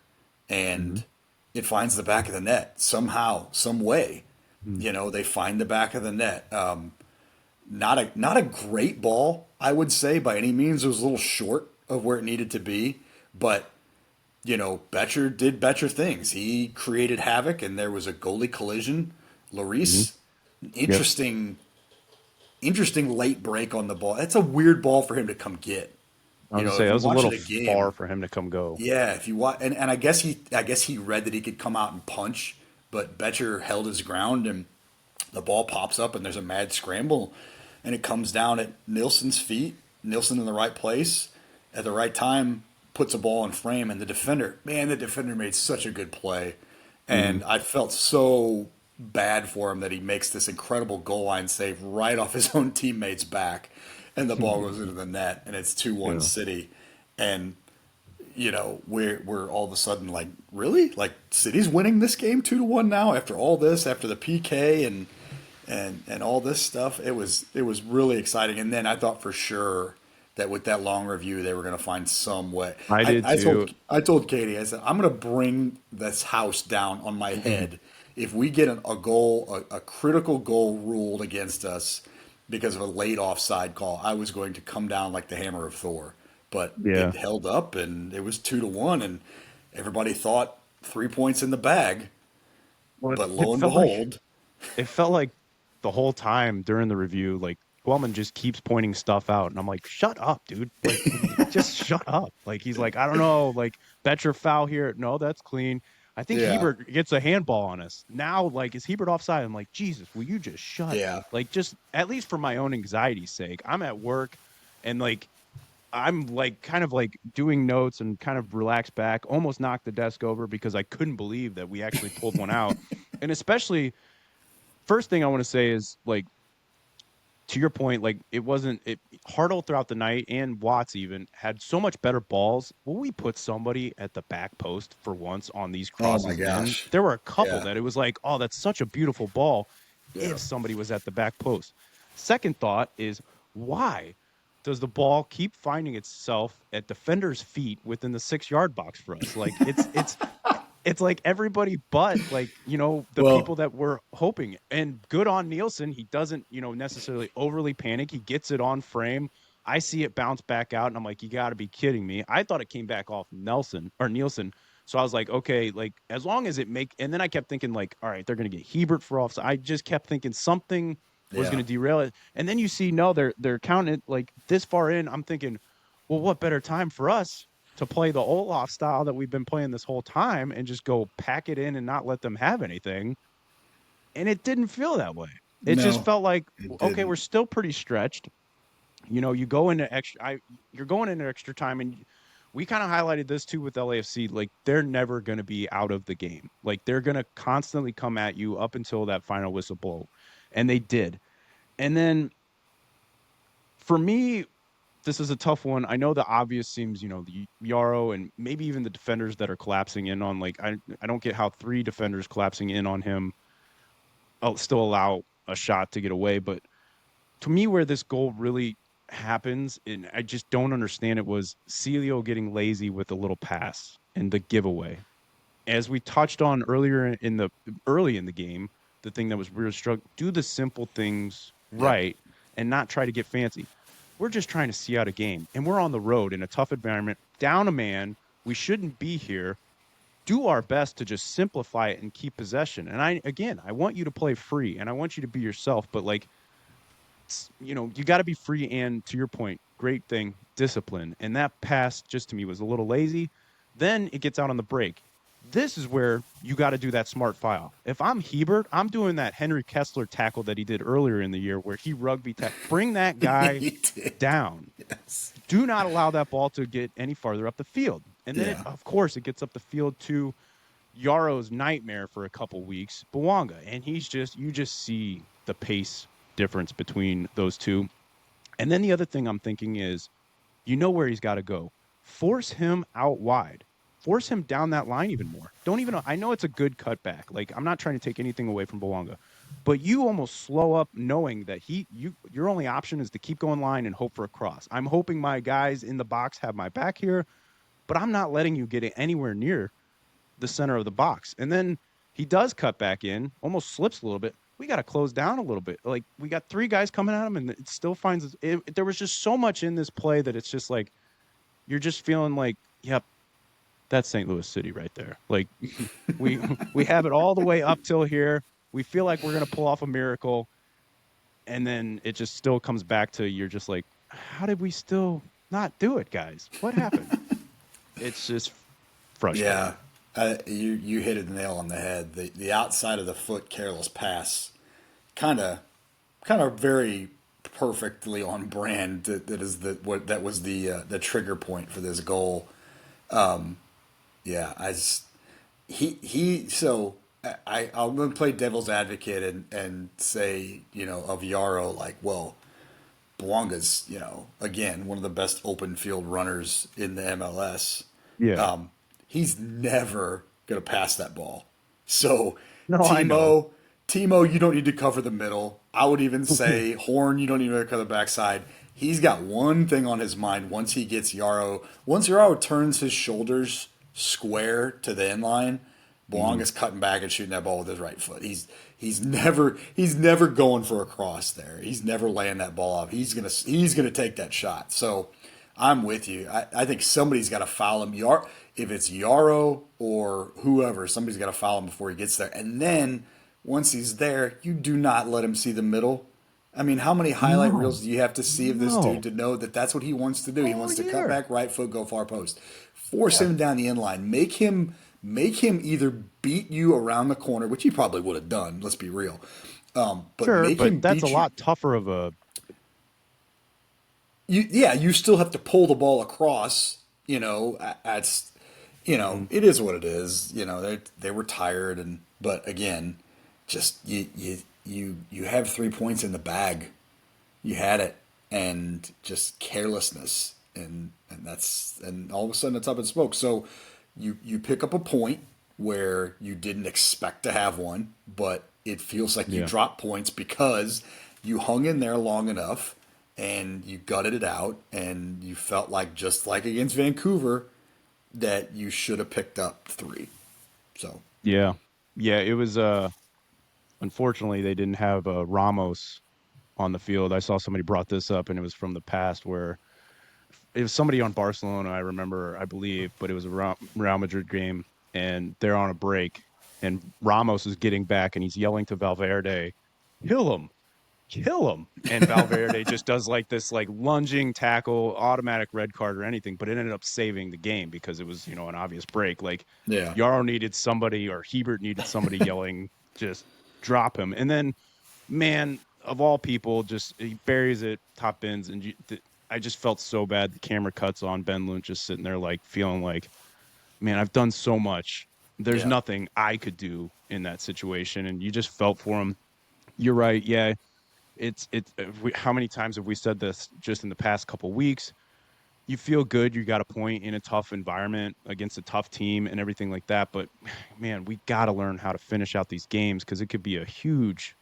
Hmm. and it finds the back of the net somehow, some way. Hmm. They find the back of the net. Not a great ball, I would say by any means. It was a little short of where it needed to be, but Betcher did Betcher things. He created havoc, and there was a goalie collision. Hmm. Lloris, Yep. interesting, interesting late break on the ball. That's a weird ball for him to come get. I was gonna say If that you was a watch little it far again, for him to come go. yeah, if you watch, and I guess he read that he could come out and punch, but Betcher held his ground, and the ball pops up, and there's a mad scramble, and it comes down at Nilsson's feet. Nilsson in the right place at the right time puts a ball in frame, and the defender made such a good play, Hmm. and I felt so bad for him that he makes this incredible goal line save right off his own teammate's back, and the ball goes into the net, and it's 2-1 Yeah. City, and we're all of a sudden like, really? Like City's winning this game 2-1 now after all this, after the PK and all this stuff. It was really exciting. And then I thought for sure that with that long review they were going to find some way. I I, did I too. told I told Katie, I said I'm going to bring this house down on my head if we get a goal, a critical goal ruled against us because of a late offside call. I was going to come down like the hammer of Thor, but Yeah. it held up, and it was 2-1, and everybody thought 3 points in the bag. Well, But it lo and felt like behold, the whole time during the review, like Twellman just keeps pointing stuff out, and I'm like, "Shut up, dude! Like, just shut up!" Like he's like, "I don't know, like Betcher foul here. No, that's clean. I think yeah, Hebert gets a handball on us now. Like, is Hebert offside?" I'm like, "Jesus, will you just shut? yeah, Like, just at least for my own anxiety's sake. I'm at work, and like I'm like kind of like doing notes and kind of relaxed back, almost knocked the desk over because I couldn't believe that we actually pulled one out, and especially." First thing I want to say is like to your point, like it wasn't it Hartle throughout the night and Watts even had so much better balls. Will we put somebody at the back post for once on these oh my crosses in? gosh, There were a couple yeah, that it was like, oh, that's such a beautiful ball yeah. if somebody was at the back post. Second thought is why does the ball keep finding itself at defenders' feet within the 6 yard box for us? Like it's like everybody but like the Well, people that were hoping, and good on Nielsen. He doesn't necessarily overly panic. He gets it on frame. I see it bounce back out, and I'm like, you got to be kidding me. I thought it came back off Nelson or Nielsen. So I was like, okay, like as long as it make, and then I kept thinking like, all right, they're gonna get Hebert for offside. I just kept thinking something was yeah, gonna derail it, and then you see no, they're counting it like this far in. I'm thinking, well, what better time for us to play the Olaf style that we've been playing this whole time and just go pack it in and not let them have anything. And it didn't feel that way. It just no, felt like, it okay, we're didn't. still pretty stretched. You go into you're going into extra time, and we kind of highlighted this too with LAFC. Like they're never going to be out of the game. Like they're going to constantly come at you up until that final whistle blow, and they did. And then for me, this is a tough one. I know the obvious seems, the Yarrow and maybe even the defenders that are collapsing in on like I don't get how three defenders collapsing in on him still allow a shot to get away. But to me, where this goal really happens, and I just don't understand it, was Celio getting lazy with a little pass and the giveaway. As we touched on early in the game, the thing that was really struck, do the simple things Yep. right and not try to get fancy. We're just trying to see out a game, and we're on the road in a tough environment, down a man. We shouldn't be here. Do our best to just simplify it and keep possession. And I want you to play free and I want you to be yourself, but like, you got to be free. And to your point, great thing, discipline. And that pass just to me was a little lazy. Then it gets out on the break. this is where you got to do that smart foul. If I'm Hebert, I'm doing that Henry Kessler tackle that he did earlier in the year where he rugby bring that guy down. Yes. Do not allow that ball to get any farther up the field. And then, Yeah. of course, it gets up the field to Yaro's nightmare for a couple weeks, Bawanga. And you just see the pace difference between those two. And then the other thing I'm thinking is, you know where he's got to go. Force him out wide. Force him down that line even more. Don't even. I know it's a good cutback. Like, I'm not trying to take anything away from Bawanga, but you almost slow up knowing that your only option is to keep going line and hope for a cross. I'm hoping my guys in the box have my back here, but I'm not letting you get it anywhere near the center of the box. And then he does cut back in, almost slips a little bit. We got to close down a little bit. Like, we got 3 guys coming at him, and it still finds it. There was just so much in this play that it's just like you're just feeling like, yep, that's St. Louis City right there. Like, we have it all the way up till here. We feel like we're gonna pull off a miracle, and then it just still comes back to you're just like, how did we still not do it, guys? What happened? It's just frustrating. Yeah. You hit the nail on the head. The outside of the foot careless pass, kind of very perfectly on brand. That was the trigger point for this goal. Yeah, I just he so I'm gonna play devil's advocate and say, of Yarrow, like, well, Bwanga's, again, one of the best open field runners in the MLS. Yeah. He's never gonna pass that ball. So No, I know. Timo, Timo, you don't need to cover the middle. I would even say Horn, you don't need to cover the backside. He's got one thing on his mind once he gets Yarrow. Once Yarrow turns his shoulders square to the end line, Mhm. Bwong is cutting back and shooting that ball with his right foot. He's never going for a cross there. He's never laying that ball off. He's gonna take that shot. So I'm with you. I think somebody's got to foul him. If it's Yarrow or whoever, somebody's got to foul him before he gets there. And then once he's there, you do not let him see the middle. I mean, how many highlight No. reels do you have to see of this dude No. to know that that's what he wants to do? He All wants to cut year. back, right foot, go far post. Force Yeah. him down the end line. Make him either beat you around the corner, which he probably would have done. Let's be real. But Sure, make but him that's a beat you. lot tougher of a Yeah, you still have to pull the ball across. That's mhm. it is what it is. They were tired, but again, just you have 3 points in the bag. You had it, and just carelessness, and all of a sudden it's up in smoke. So you pick up a point where you didn't expect to have one, but it feels like you Yeah. dropped points because you hung in there long enough and you gutted it out, and you felt like, just like against Vancouver, that you should have picked up 3. So Yeah. Yeah, it was unfortunately they didn't have Ramos on the field. I saw somebody brought this up and it was from the past where it was somebody on Barcelona, I remember, I believe, but it was a Real Madrid game and they're on a break and Ramos is getting back and he's yelling to Valverde, "Kill him. Kill him." And Valverde just does like this like lunging tackle, automatic red card or anything, but it ended up saving the game because it was, an obvious break. Like yeah, Yarrow needed somebody or Hebert needed somebody yelling, just drop him. And then, man, of all people, just he buries it, top bins, and I just felt so bad. The camera cuts on Ben Lynch just sitting there like feeling like, man, I've done so much. There's yeah, nothing I could do in that situation. And you just felt for him. You're right. Yeah, how many times have we said this just in the past couple weeks? You feel good, you got a point in a tough environment against a tough team and everything like that, but man, we got to learn how to finish out these games because it could be a huge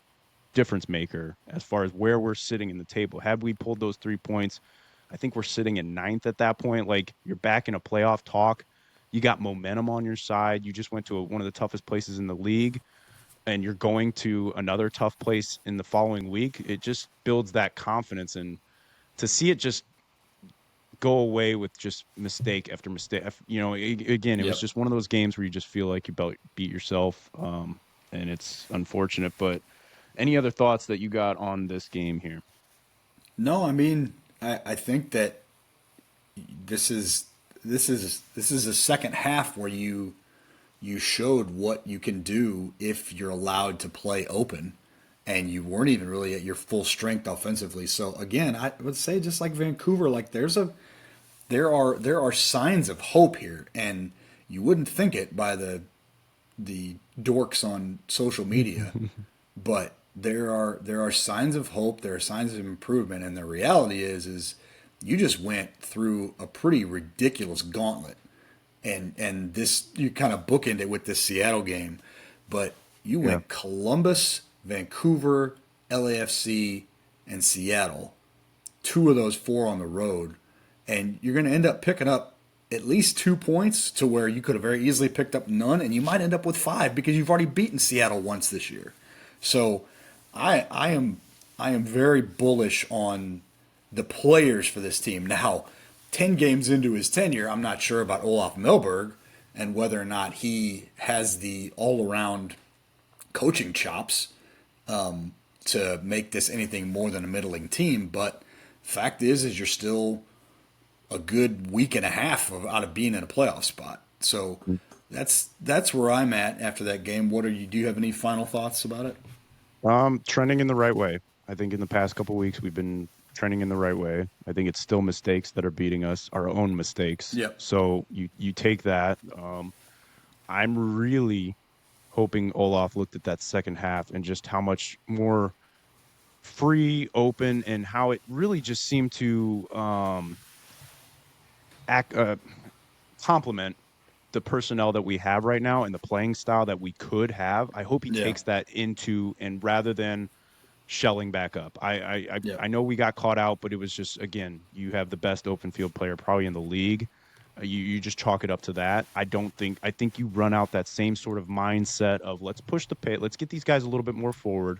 difference maker as far as where we're sitting in the table. Had we pulled those 3 points, I think we're sitting in ninth at that point. Like, you're back in a playoff talk, you got momentum on your side, you just went to one of the toughest places in the league, and you're going to another tough place in the following week. It just builds that confidence, and to see it just go away with just mistake after mistake, again, it was yep. just one of those games where you just feel like you beat yourself, and it's unfortunate. But any other thoughts that you got on this game here? No, I mean, I think that this is this is a second half where you you showed what you can do if you're allowed to play open, and you weren't even really at your full strength offensively. So again, I would say just like Vancouver, like there are signs of hope here, and you wouldn't think it by the dorks on social media, but there are signs of hope. There are signs of improvement, and the reality is you just went through a pretty ridiculous gauntlet, and this you kind of bookend it with this Seattle game, but you Yeah. went Columbus, Vancouver, LAFC, and Seattle, two of those four on the road, and you're going to end up picking up at least 2 points to where you could have very easily picked up none, and you might end up with five because you've already beaten Seattle once this year. So I am very bullish on the players for this team. Now, 10 games into his tenure, I'm not sure about Olaf Milberg and whether or not he has the all around coaching chops to make this anything more than a middling team. But fact is you're still a good week and a half out of being in a playoff spot. So that's where I'm at after that game. What are you? Do you have any final thoughts about it? Trending in the right way. I think in the past couple weeks we've been trending in the right way. I think it's still mistakes that are beating us, our own mistakes. Yep. So you take that. I'm really hoping Olaf looked at that second half and just how much more free, open, and how it really just seemed to act complement the personnel that we have right now and the playing style that we could have. I hope he Yeah. takes that into, and rather than shelling back up. Yep. I know we got caught out, but it was just, again, you have the best open field player probably in the league. You just chalk it up to that. I think you run out that same sort of mindset of let's push the pace, let's get these guys a little bit more forward,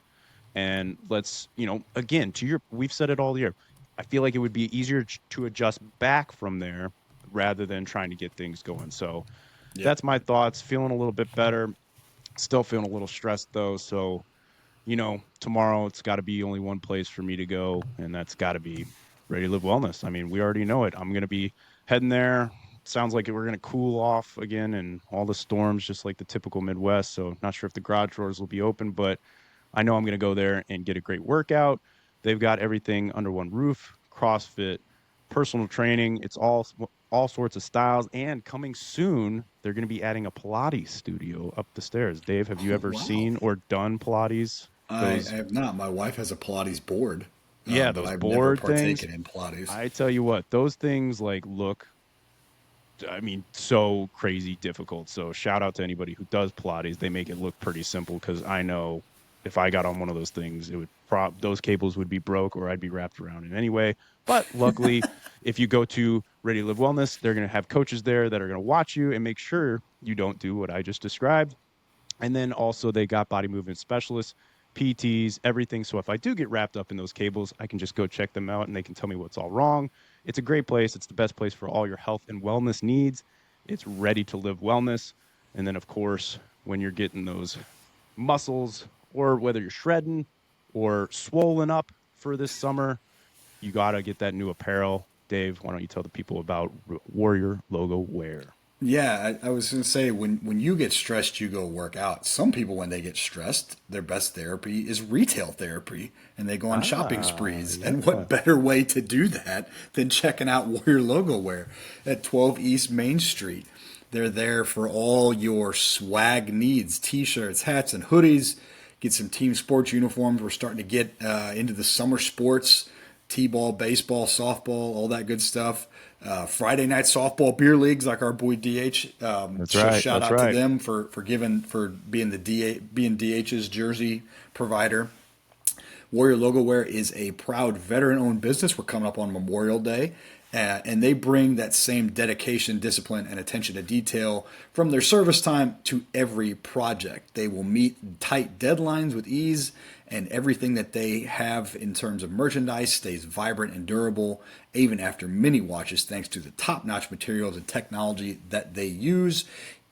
and let's, again, we've said it all year. I feel like it would be easier to adjust back from there rather than trying to get things going. So Yep. that's my thoughts. Feeling a little bit better. Still feeling a little stressed though. So, tomorrow it's got to be only one place for me to go, and that's got to be Ready to Live Wellness. I mean, we already know it. I'm going to be heading there. Sounds like we're going to cool off again and all the storms, just like the typical Midwest. So, not sure if the garage doors will be open, but I know I'm going to go there and get a great workout. They've got everything under one roof: CrossFit, personal training. It's all sorts of styles. And coming soon, they're going to be adding a Pilates studio up the stairs. Dave, have you Oh, ever wow. seen or done Pilates? I Those, have not. My wife has a Pilates board, yeah, but those I've never board things. partaken in Pilates. I tell you what, those things like look, I mean, so crazy difficult. So shout out to anybody who does Pilates. They make it look pretty simple because I know if I got on one of those things, it would those cables would be broke or I'd be wrapped around it anyway. But luckily, if you go to Ready to Live Wellness, they're going to have coaches there that are going to watch you and make sure you don't do what I just described. And then also they got body movement specialists, PTs, everything. So if I do get wrapped up in those cables, I can just go check them out and they can tell me what's all wrong. It's a great place. It's the best place for all your health and wellness needs. It's Ready to Live Wellness. And then, of course, when you're getting those muscles or whether you're shredding or swollen up for this summer, you got to get that new apparel. Dave, why don't you tell the people about Warrior Logo Wear? Yeah, I was going to say when you get stressed, you go work out. Some people, when they get stressed, their best therapy is retail therapy, and they go on shopping Ah, sprees. And what yeah. better way to do that than checking out Warrior Logo Wear at 12 East Main Street? They're there for all your swag needs: t-shirts, hats, and hoodies. Get some team sports uniforms. We're starting to get into the summer sports: t-ball, baseball, softball, all that good stuff. Friday night softball beer leagues, like our boy DH. That's So right. shout That's out to right. them for being being DH's jersey provider. Warrior Logo Wear is a proud veteran-owned business. We're coming up on Memorial Day, and they bring that same dedication, discipline, and attention to detail from their service time to every project. They will meet tight deadlines with ease, and everything that they have in terms of merchandise stays vibrant and durable, even after many watches, thanks to the top-notch materials and technology that they use.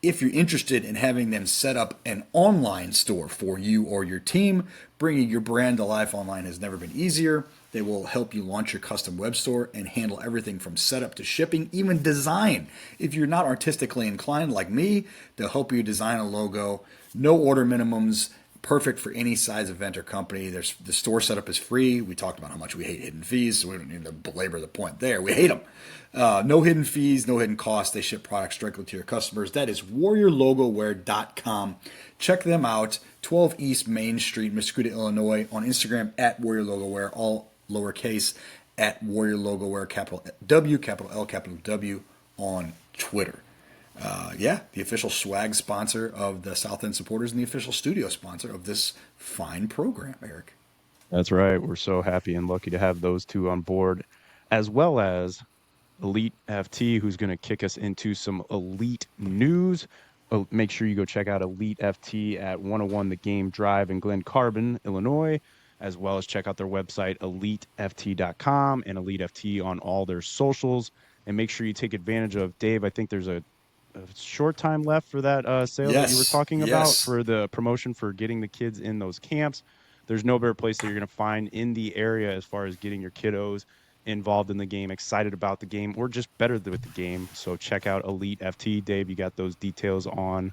If you're interested in having them set up an online store for you or your team, bringing your brand to life online has never been easier. They will help you launch your custom web store and handle everything from setup to shipping, even design. If you're not artistically inclined like me, they'll help you design a logo. No order minimums. Perfect for any size event or company. The store setup is free. We talked about how much we hate hidden fees, so we don't need to belabor the point there. We hate them. No hidden fees, no hidden costs. They ship products directly to your customers. That is warriorlogoware.com. Check them out. 12 East Main Street, Muscogee, Illinois. On Instagram at Warrior Logoware, all lowercase, at Warrior Logoware, capital W, capital L, capital W on Twitter. The official swag sponsor of the South End Supporters and the official studio sponsor of this fine program, Eric. That's right. We're so happy and lucky to have those two on board, as well as Elite FT, who's going to kick us into some Elite news. Make sure you go check out Elite FT at 101 The Game Drive in Glen Carbon, Illinois, as well as check out their website, eliteft.com, and Elite FT on all their socials. And make sure you take advantage of, Dave, I think there's a short time left for that sale that you were talking about for the promotion for getting the kids in those camps. There's no better place that you're going to find in the area as far as getting your kiddos involved in the game, excited about the game, or just better with the game. So check out Elite FT. Dave, you got those details on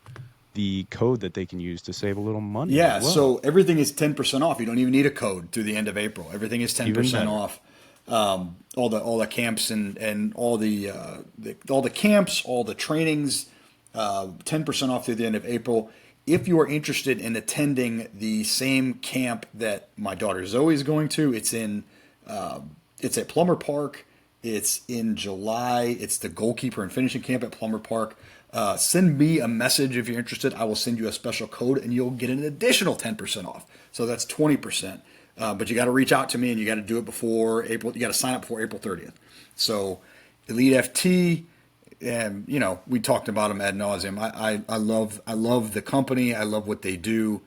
the code that they can use to save a little money. Yeah, so everything is 10% off. You don't even need a code through the end of April. Everything is 10% off. All the camps and all the camps, all the trainings, 10% off through the end of April. If you are interested in attending the same camp that my daughter Zoe is going to, it's at Plummer Park. It's in July. It's the goalkeeper and finishing camp at Plummer Park. Send me a message if you're interested. I will send you a special code, and you'll get an additional 10% off. So that's 20%. But you got to reach out to me, and you got to do it before April. You got to sign up before April 30th. So Elite FT, and we talked about them ad nauseum. I love the company. I love what they do.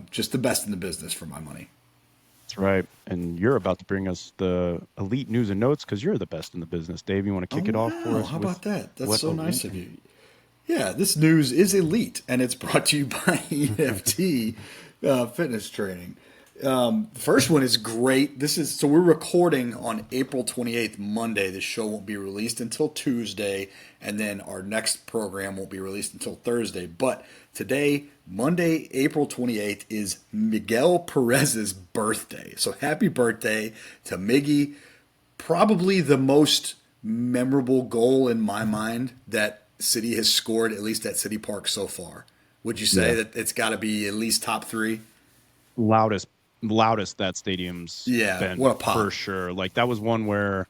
Just the best in the business for my money. That's right. And you're about to bring us the Elite news and notes because you're the best in the business. Dave, you want to kick it off for us? How about that? That's so nice of you. Yeah, this news is Elite, and it's brought to you by EFT Fitness Training. The first one is great. So we're recording on April 28th, Monday. The show won't be released until Tuesday, and then our next program won't be released until Thursday. But today, Monday, April 28th, is Miguel Perez's birthday. So happy birthday to Miggy. Probably the most memorable goal in my mind that City has scored, at least at City Park so far. Would you say that it's got to be at least top three? Loudest that stadium's been, what a pop. For sure. Like, that was one where,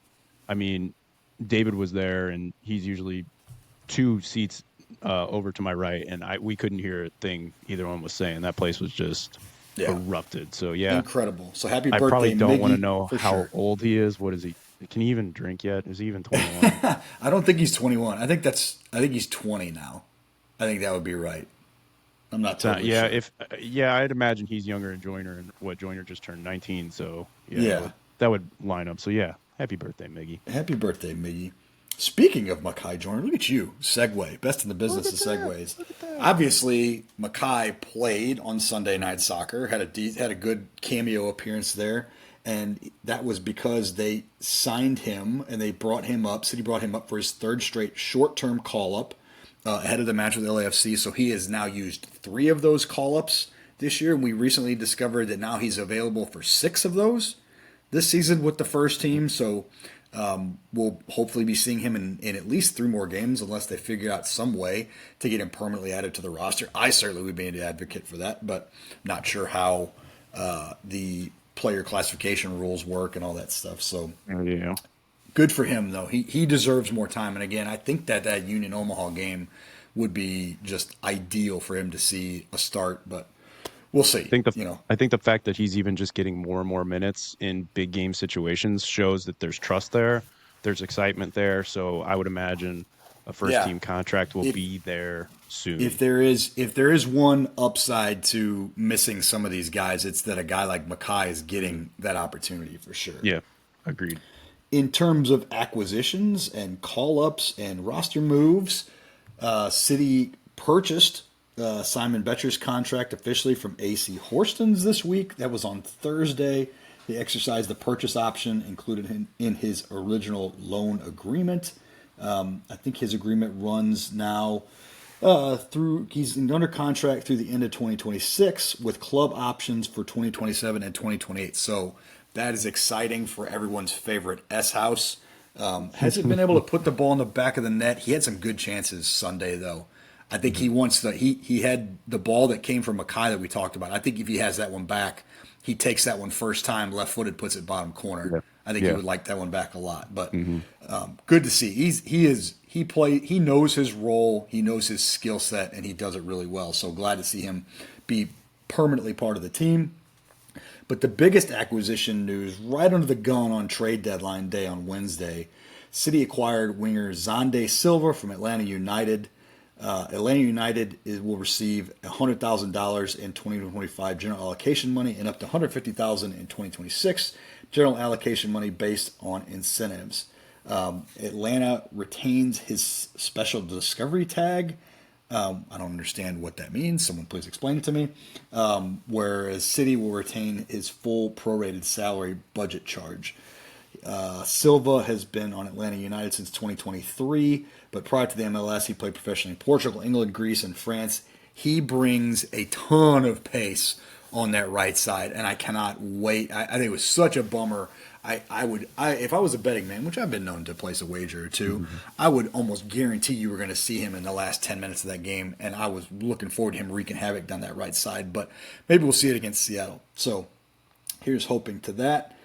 David was there, and he's usually 2 seats over to my right, and we couldn't hear a thing either one was saying. That place was just erupted. So, incredible. So happy birthday, I probably don't Miggy, want to know how old he is. What is he? Can he even drink yet? Is he even 21? I don't think he's 21. I think he's 20 now. I think that would be right. I'm not totally sure. I'd imagine he's younger than Joyner, and Joyner just turned 19, so that would line up. So happy birthday, Miggy. Happy birthday, Miggy. Speaking of Makai Joyner, look at you, segue, best in the business of segues. Obviously, Makai played on Sunday Night Soccer, had a good cameo appearance there, and that was because they signed him and they brought him up. City brought him up for his 3rd straight short-term call-up. Ahead of the match with LAFC, so he has now used 3 of those call-ups this year, and we recently discovered that now he's available for 6 of those this season with the first team, so we'll hopefully be seeing him in at least 3 more games, unless they figure out some way to get him permanently added to the roster. I certainly would be an advocate for that, but not sure how the player classification rules work and all that stuff, so good for him, though. He deserves more time. And again, I think that Union Omaha game would be just ideal for him to see a start, but we'll see. I think the fact that he's even just getting more and more minutes in big game situations shows that there's trust there. There's excitement there. So I would imagine a first team contract will be there soon. If there is one upside to missing some of these guys, it's that a guy like Makai is getting that opportunity for sure. Yeah, agreed. In terms of acquisitions and call-ups and roster moves, City purchased Simon Betcher's contract officially from AC Horstons this week. That was on Thursday. He exercised the purchase option included in his original loan agreement. I think his agreement runs now he's under contract through the end of 2026 with club options for 2027 and 2028. So that is exciting for everyone's favorite S House. Hasn't been able to put the ball in the back of the net. He had some good chances Sunday though. I think he wants he had the ball that came from Mackay that we talked about. I think if he has that one back, he takes that one first time, left footed, puts it bottom corner. Yeah. I think he would like that one back a lot. But good to see. He knows his role, he knows his skill set, and he does it really well. So glad to see him be permanently part of the team. But the biggest acquisition news right under the gun on trade deadline day on Wednesday, City acquired winger Xande Silva from Atlanta United. Atlanta United will receive $100,000 in 2025 general allocation money and up to $150,000 in 2026 general allocation money based on incentives. Atlanta retains his special discovery tag. I don't understand what that means. Someone please explain it to me. Whereas City will retain his full prorated salary budget charge. Silva has been on Atlanta United since 2023, but prior to the MLS, he played professionally in Portugal, England, Greece, and France. He brings a ton of pace on that right side, and I cannot wait. I think it was such a bummer. If I was a betting man, which I've been known to place a wager or two, I would almost guarantee you were going to see him in the last 10 minutes of that game, and I was looking forward to him wreaking havoc down that right side, but maybe we'll see it against Seattle. So here's hoping to that.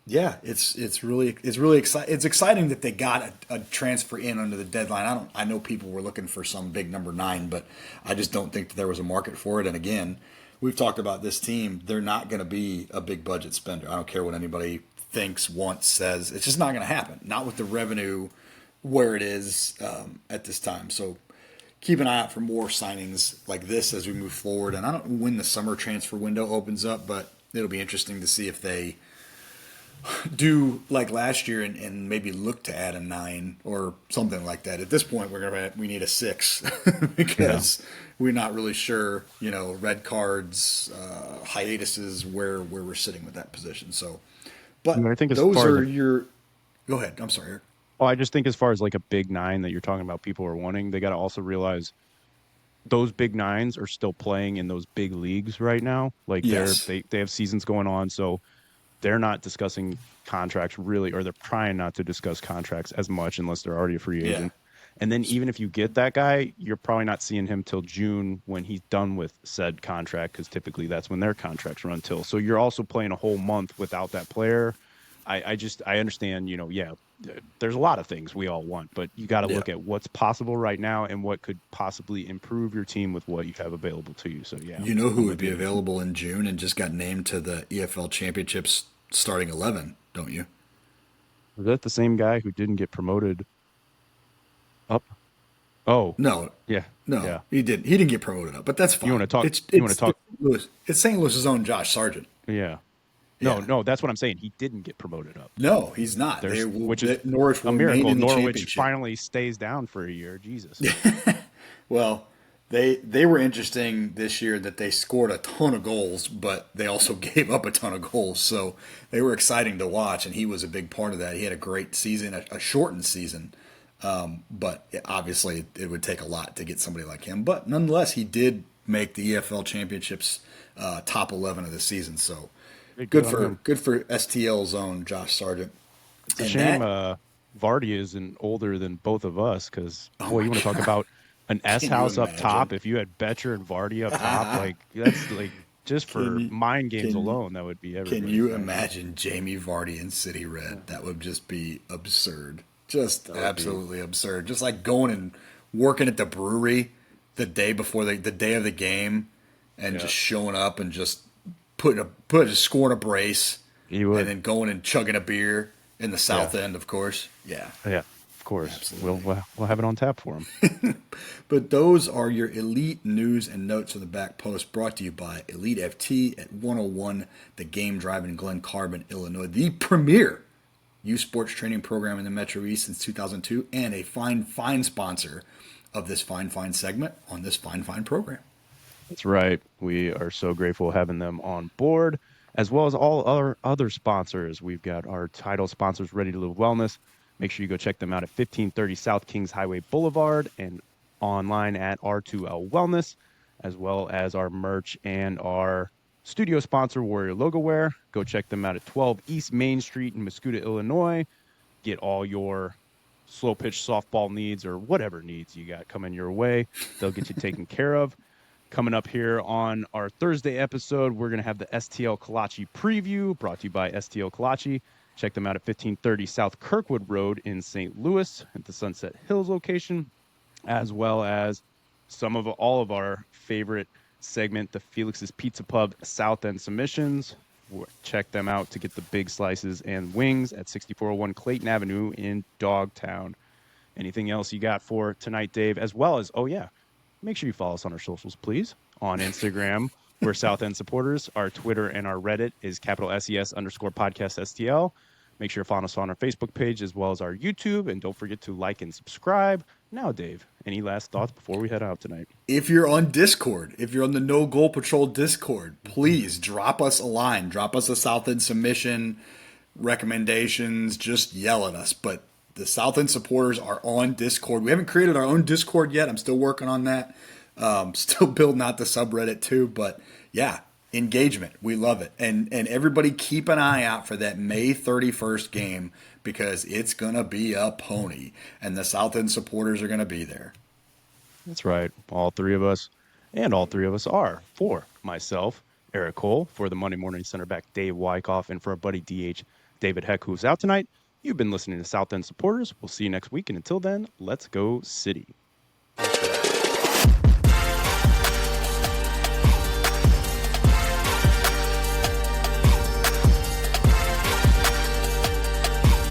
Yeah, it's really exciting. It's exciting that they got a transfer in under the deadline. I know people were looking for some big number 9, but I just don't think that there was a market for it. And again, we've talked about this team. They're not going to be a big budget spender. I don't care what anybody thinks, wants, says. It's just not going to happen. Not with the revenue where it is at this time. So keep an eye out for more signings like this as we move forward. And I don't know when the summer transfer window opens up, but it'll be interesting to see if they do like last year and maybe look to add a 9 or something like that. At this point, we need a 6 because we're not really sure. Red cards, hiatuses, where we're sitting with that position. So, but I think those are your. Go ahead. I'm sorry, Eric. Well, I just think as far as like a big 9 that you're talking about, people are wanting. They got to also realize those big 9s are still playing in those big leagues right now. Like they have seasons going on, so they're not discussing contracts really, or they're trying not to discuss contracts as much unless they're already a free agent. And then even if you get that guy, you're probably not seeing him till June when he's done with said contract, because typically that's when their contracts run till. So you're also playing a whole month without that player. I understand, there's a lot of things we all want, but you got to look at what's possible right now and what could possibly improve your team with what you have available to you. So, You know who would be available in June and just got named to the EFL Championships starting 11, don't you? Was that the same guy who didn't get promoted up? Oh, no, he didn't. He didn't get promoted up, but that's fine. You want to talk? It's St. Louis's own Josh Sargent. Yeah. No, that's what I'm saying. He didn't get promoted up. No, he's not. Which is Norwich a miracle. Norwich finally stays down for a year. Jesus. Well, they were interesting this year that they scored a ton of goals, but they also gave up a ton of goals. So they were exciting to watch, and he was a big part of that. He had a great season, a shortened season. But obviously it would take a lot to get somebody like him. But nonetheless, he did make the EFL Championships top 11 of the season. So good for STL's own Josh Sargent. It's a shame Vardy isn't older than both of us, because you want to talk about an S house up top. If you had Betcher and Vardy up top, like that's like just for mind games alone, that would be everything. Can you imagine Jamie Vardy in City Red? That would just be absurd. Just absolutely absurd. Just like going and working at the brewery the day before the day of the game, and just showing up and just scoring a brace, and then going and chugging a beer in the South End, of course. Yeah, of course. Absolutely. We'll have it on tap for him. But those are your elite news and notes from the back post, brought to you by Elite FT at 101 The Game Drive in Glen Carbon, Illinois, the premier youth sports training program in the Metro East since 2002, and a fine sponsor of this fine segment on this fine program. That's right. We are so grateful having them on board. as well as all our other sponsors. We've got our title sponsors, Ready to Live Wellness. Make sure you go check them out at 1530 South Kings Highway Boulevard and online at R2L Wellness, as well as our merch and our studio sponsor, Warrior Logo Wear. Go check them out at 12 East Main Street in Muscuda, Illinois. Get all your slow pitch softball needs or whatever needs you got coming your way. They'll get you taken care of. Coming up here on our Thursday episode, we're going to have the STL Kalachi preview brought to you by STL Kalachi. Check them out at 1530 South Kirkwood Road in St. Louis at the Sunset Hills location, as well as all of our favorite segment, the Felix's Pizza Pub South End Submissions. Check them out to get the big slices and wings at 6401 Clayton Avenue in Dogtown. Anything else you got for tonight, Dave? As well as, make sure you follow us on our socials, please. On Instagram, we're South End Supporters. Our Twitter and our Reddit is _podcast STL. Make sure you follow us on our Facebook page as well as our YouTube. And don't forget to like and subscribe. Now, Dave, any last thoughts before we head out tonight? If you're on Discord, if you're on the No Goal Patrol Discord, please drop us a line. Drop us a South End submission, recommendations. Just yell at us. But the South End supporters are on Discord. We haven't created our own Discord yet. I'm still working on that. Still building out the subreddit too. But yeah, engagement. We love it. And everybody keep an eye out for that May 31st game because it's going to be a pony. And the South End supporters are going to be there. That's right. All three of us. And all three of us are. For myself, Eric Cole. For the Monday Morning Center back, Dave Wyckoff. And for our buddy DH, David Heck, who's out tonight. You've been listening to South End Supporters. We'll see you next week. And until then, let's go City.